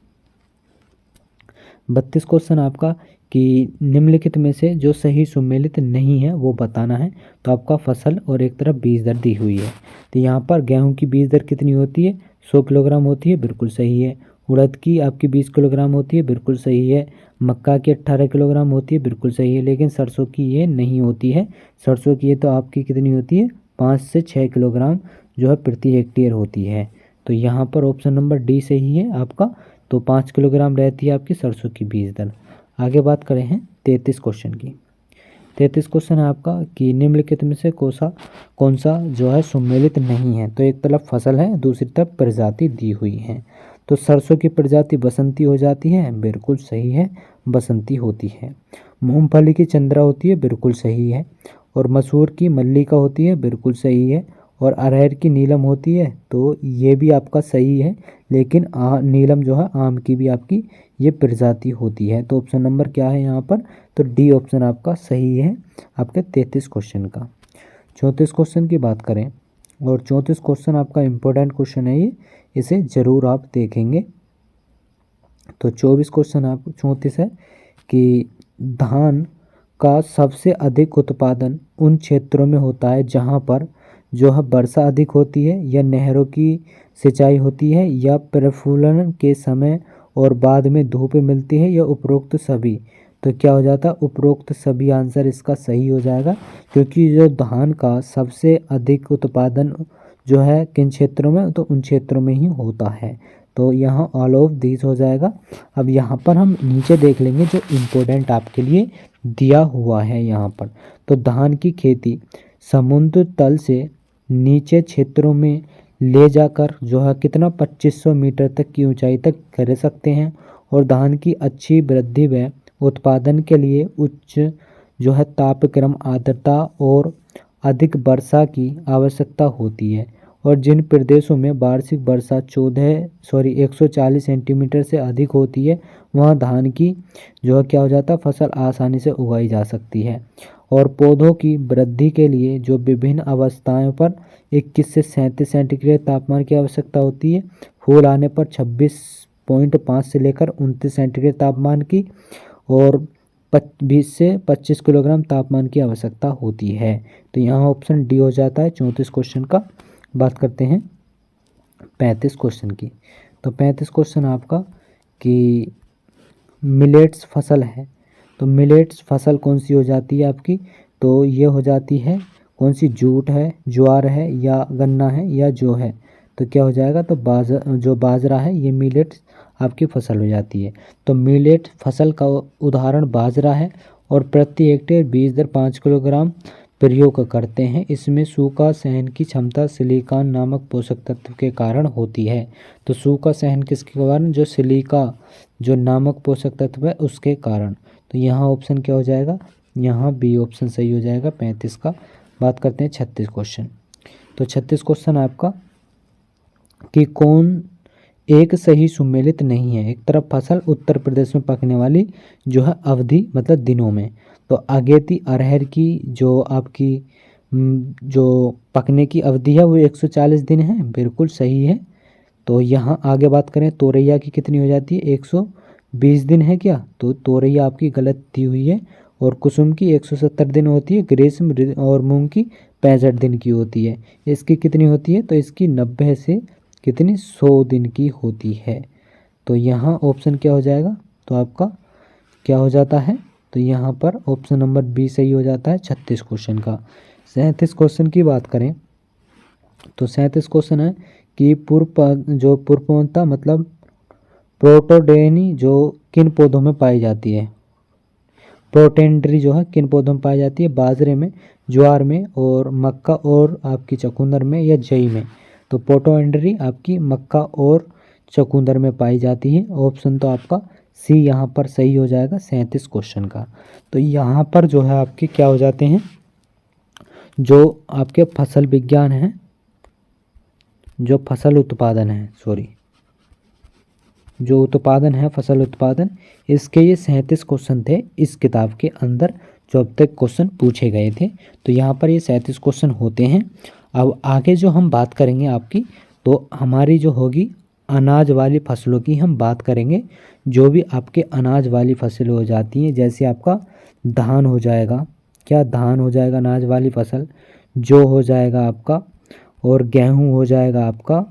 32 क्वेश्चन आपका कि निम्नलिखित में से जो सही सुमेलित नहीं है वो बताना है। तो आपका फसल और एक तरफ बीज दर दी हुई है। तो यहाँ पर गेहूं की बीज दर कितनी होती है, 100 किलोग्राम होती है, बिल्कुल सही है। उड़द की आपकी 20 किलोग्राम होती है, बिल्कुल सही है। मक्का की 18 किलोग्राम होती है, बिल्कुल सही है। लेकिन सरसों की ये नहीं होती है। सरसों की ये तो आपकी कितनी होती है, 5 से 6 किलोग्राम जो है प्रति हेक्टेयर होती है। तो यहाँ पर ऑप्शन नंबर डी सही है आपका। तो 5 किलोग्राम रहती है आपकी सरसों की बीज दर। आगे बात करें हैं 33 क्वेश्चन की। 33 क्वेश्चन है आपका कि निम्नलिखित में से कौन सा जो है सुमेलित नहीं है। तो एक तरफ फसल है, दूसरी तरफ प्रजाति दी हुई है। तो सरसों की प्रजाति बसंती हो जाती है, बिल्कुल सही है, बसंती होती है। मूंगफली की चंद्रा होती है, बिल्कुल सही है। और मसूर की मल्लिका होती है, बिल्कुल सही है। और अरहर की नीलम होती है, तो ये भी आपका सही है। लेकिन नीलम जो है आम की भी आपकी ये प्रजाति होती है। तो ऑप्शन नंबर क्या है यहाँ पर, तो डी ऑप्शन आपका सही है आपके 33 क्वेश्चन का। 34 क्वेश्चन की बात करें, और 34 क्वेश्चन आपका इम्पोर्टेंट क्वेश्चन है ये, इसे ज़रूर आप देखेंगे। तो 24 क्वेश्चन आप 34 है कि धान का सबसे अधिक उत्पादन उन क्षेत्रों में होता है जहाँ पर जो है वर्षा अधिक होती है या नहरों की सिंचाई होती है या प्रफुल्लन के समय और बाद में धूप मिलती है या उपरोक्त सभी। तो क्या हो जाता है, उपरोक्त सभी आंसर इसका सही हो जाएगा, क्योंकि जो धान का सबसे अधिक उत्पादन जो है किन क्षेत्रों में, तो उन क्षेत्रों में ही होता है। तो यहाँ ऑल ऑफ दिस हो जाएगा। अब यहाँ पर हम नीचे देख लेंगे जो इम्पोर्टेंट आपके लिए दिया हुआ है यहाँ पर। तो धान की खेती समुद्र तल से नीचे क्षेत्रों में ले जाकर जो है कितना 2500 मीटर तक की ऊंचाई तक कर सकते हैं, और धान की अच्छी वृद्धि व उत्पादन के लिए उच्च जो है तापक्रम, आर्द्रता और अधिक वर्षा की आवश्यकता होती है। और जिन प्रदेशों में वार्षिक वर्षा 140 सेंटीमीटर से अधिक होती है, वहाँ धान की जो है क्या हो जाता है, फसल आसानी से उगाई जा सकती है। और पौधों की वृद्धि के लिए जो विभिन्न अवस्थाओं पर 21 से 37 सेंटीग्रेड तापमान की आवश्यकता होती है, फूल आने पर 26.5 से लेकर 29 सेंटीग्रेड तापमान की, और 20 से 25 किलोग्राम तापमान की आवश्यकता होती है। तो यहाँ ऑप्शन डी हो जाता है 34 क्वेश्चन का। बात करते हैं 35 क्वेश्चन की। तो 35 क्वेश्चन आपका कि मिलेट्स फसल है, तो मिलेट्स फसल कौन सी हो जाती है आपकी, तो ये हो जाती है कौन सी, जूट है, ज्वार है या गन्ना है या जौ है। तो क्या हो जाएगा, तो बाजरा है, ये मिलेट्स आपकी फसल हो जाती है। तो मिलेट फसल का उदाहरण बाजरा है, और प्रति हेक्टेयर बीज दर 5 किलोग्राम प्रयोग करते हैं। इसमें सूखा सहन की क्षमता सिलिकॉन नामक पोषक तत्व के कारण होती है। तो सूखा सहन किसके कारण, जो सिलिका जो नामक पोषक तत्व है उसके कारण। तो यहाँ ऑप्शन क्या हो जाएगा, यहाँ बी ऑप्शन सही हो जाएगा 35 का। बात करते हैं 36 क्वेश्चन। तो 36 क्वेश्चन आपका कि कौन एक सही सुमेलित नहीं है। एक तरफ फसल उत्तर प्रदेश में पकने वाली जो है अवधि मतलब दिनों में, तो अगेती अरहर की जो आपकी जो पकने की अवधि है वो 140 दिन है, बिल्कुल सही है। तो यहाँ आगे बात करें तोरैया की कितनी हो जाती है, 120 दिन है क्या, तो तोरैया आपकी गलत दी हुई है। और कुसुम की 170 दिन होती है, ग्रीष्म और मूंग की 65 दिन की होती है। इसकी कितनी होती है, तो इसकी 90 से कितनी 100 दिन की होती है। तो यहाँ ऑप्शन क्या हो जाएगा, तो आपका क्या हो जाता है, तो यहाँ पर ऑप्शन नंबर बी सही हो जाता है 36 क्वेश्चन का। 37 क्वेश्चन की बात करें तो 37 क्वेश्चन है कि पूर्वपवनता मतलब प्रोटोडेनी जो किन पौधों में पाई जाती है। प्रोटेंडरी जो है किन पौधों में पाई जाती है, बाजरे में, ज्वार में, और मक्का और आपकी चकुंदर में या जई में। तो प्रोटोएंडरी आपकी मक्का और चकुंदर में पाई जाती है। ऑप्शन तो आपका सी यहाँ पर सही हो जाएगा 37 क्वेश्चन का। तो यहाँ पर जो है आपके क्या हो जाते हैं, जो आपके फसल विज्ञान है, जो फसल उत्पादन है, जो उत्पादन है फसल उत्पादन, इसके ये 37 क्वेश्चन थे इस किताब के अंदर जो अब तक क्वेश्चन पूछे गए थे। तो यहाँ पर ये 37 क्वेश्चन होते हैं। अब आगे जो हम बात करेंगे आपकी, तो हमारी जो होगी अनाज वाली फसलों की हम बात करेंगे। जो भी आपके अनाज वाली फसल हो जाती हैं, जैसे आपका धान हो जाएगा, क्या धान हो जाएगा अनाज वाली फसल, जो हो जाएगा आपका, और गेहूँ हो जाएगा आपका,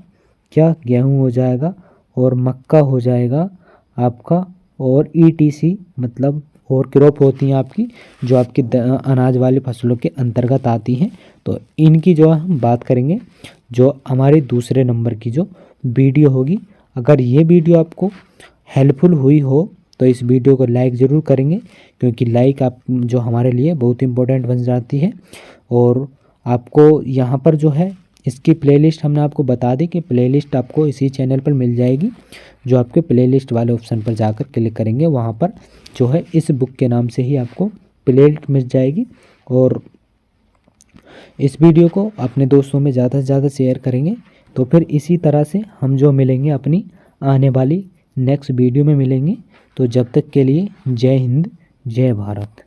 क्या गेहूँ हो जाएगा, और मक्का हो जाएगा आपका, और ETC मतलब और क्रॉप होती हैं आपकी जो आपकी अनाज वाली फसलों के अंतर्गत आती हैं। तो इनकी जो हम बात करेंगे, जो हमारे दूसरे नंबर की जो वीडियो होगी। अगर ये वीडियो आपको हेल्पफुल हुई हो तो इस वीडियो को लाइक ज़रूर करेंगे, क्योंकि लाइक आप जो हमारे लिए बहुत इंपॉर्टेंट बन जाती है। और आपको यहाँ पर जो है इसकी प्लेलिस्ट हमने आपको बता दी कि प्लेलिस्ट आपको इसी चैनल पर मिल जाएगी। जो आपके प्लेलिस्ट वाले ऑप्शन पर जाकर क्लिक करेंगे, वहाँ पर जो है इस बुक के नाम से ही आपको प्लेलिस्ट मिल जाएगी। और इस वीडियो को अपने दोस्तों में ज़्यादा से ज़्यादा शेयर करेंगे। तो फिर इसी तरह से हम जो मिलेंगे अपनी आने वाली नेक्स्ट वीडियो में मिलेंगे। तो जब तक के लिए जय हिंद, जय भारत।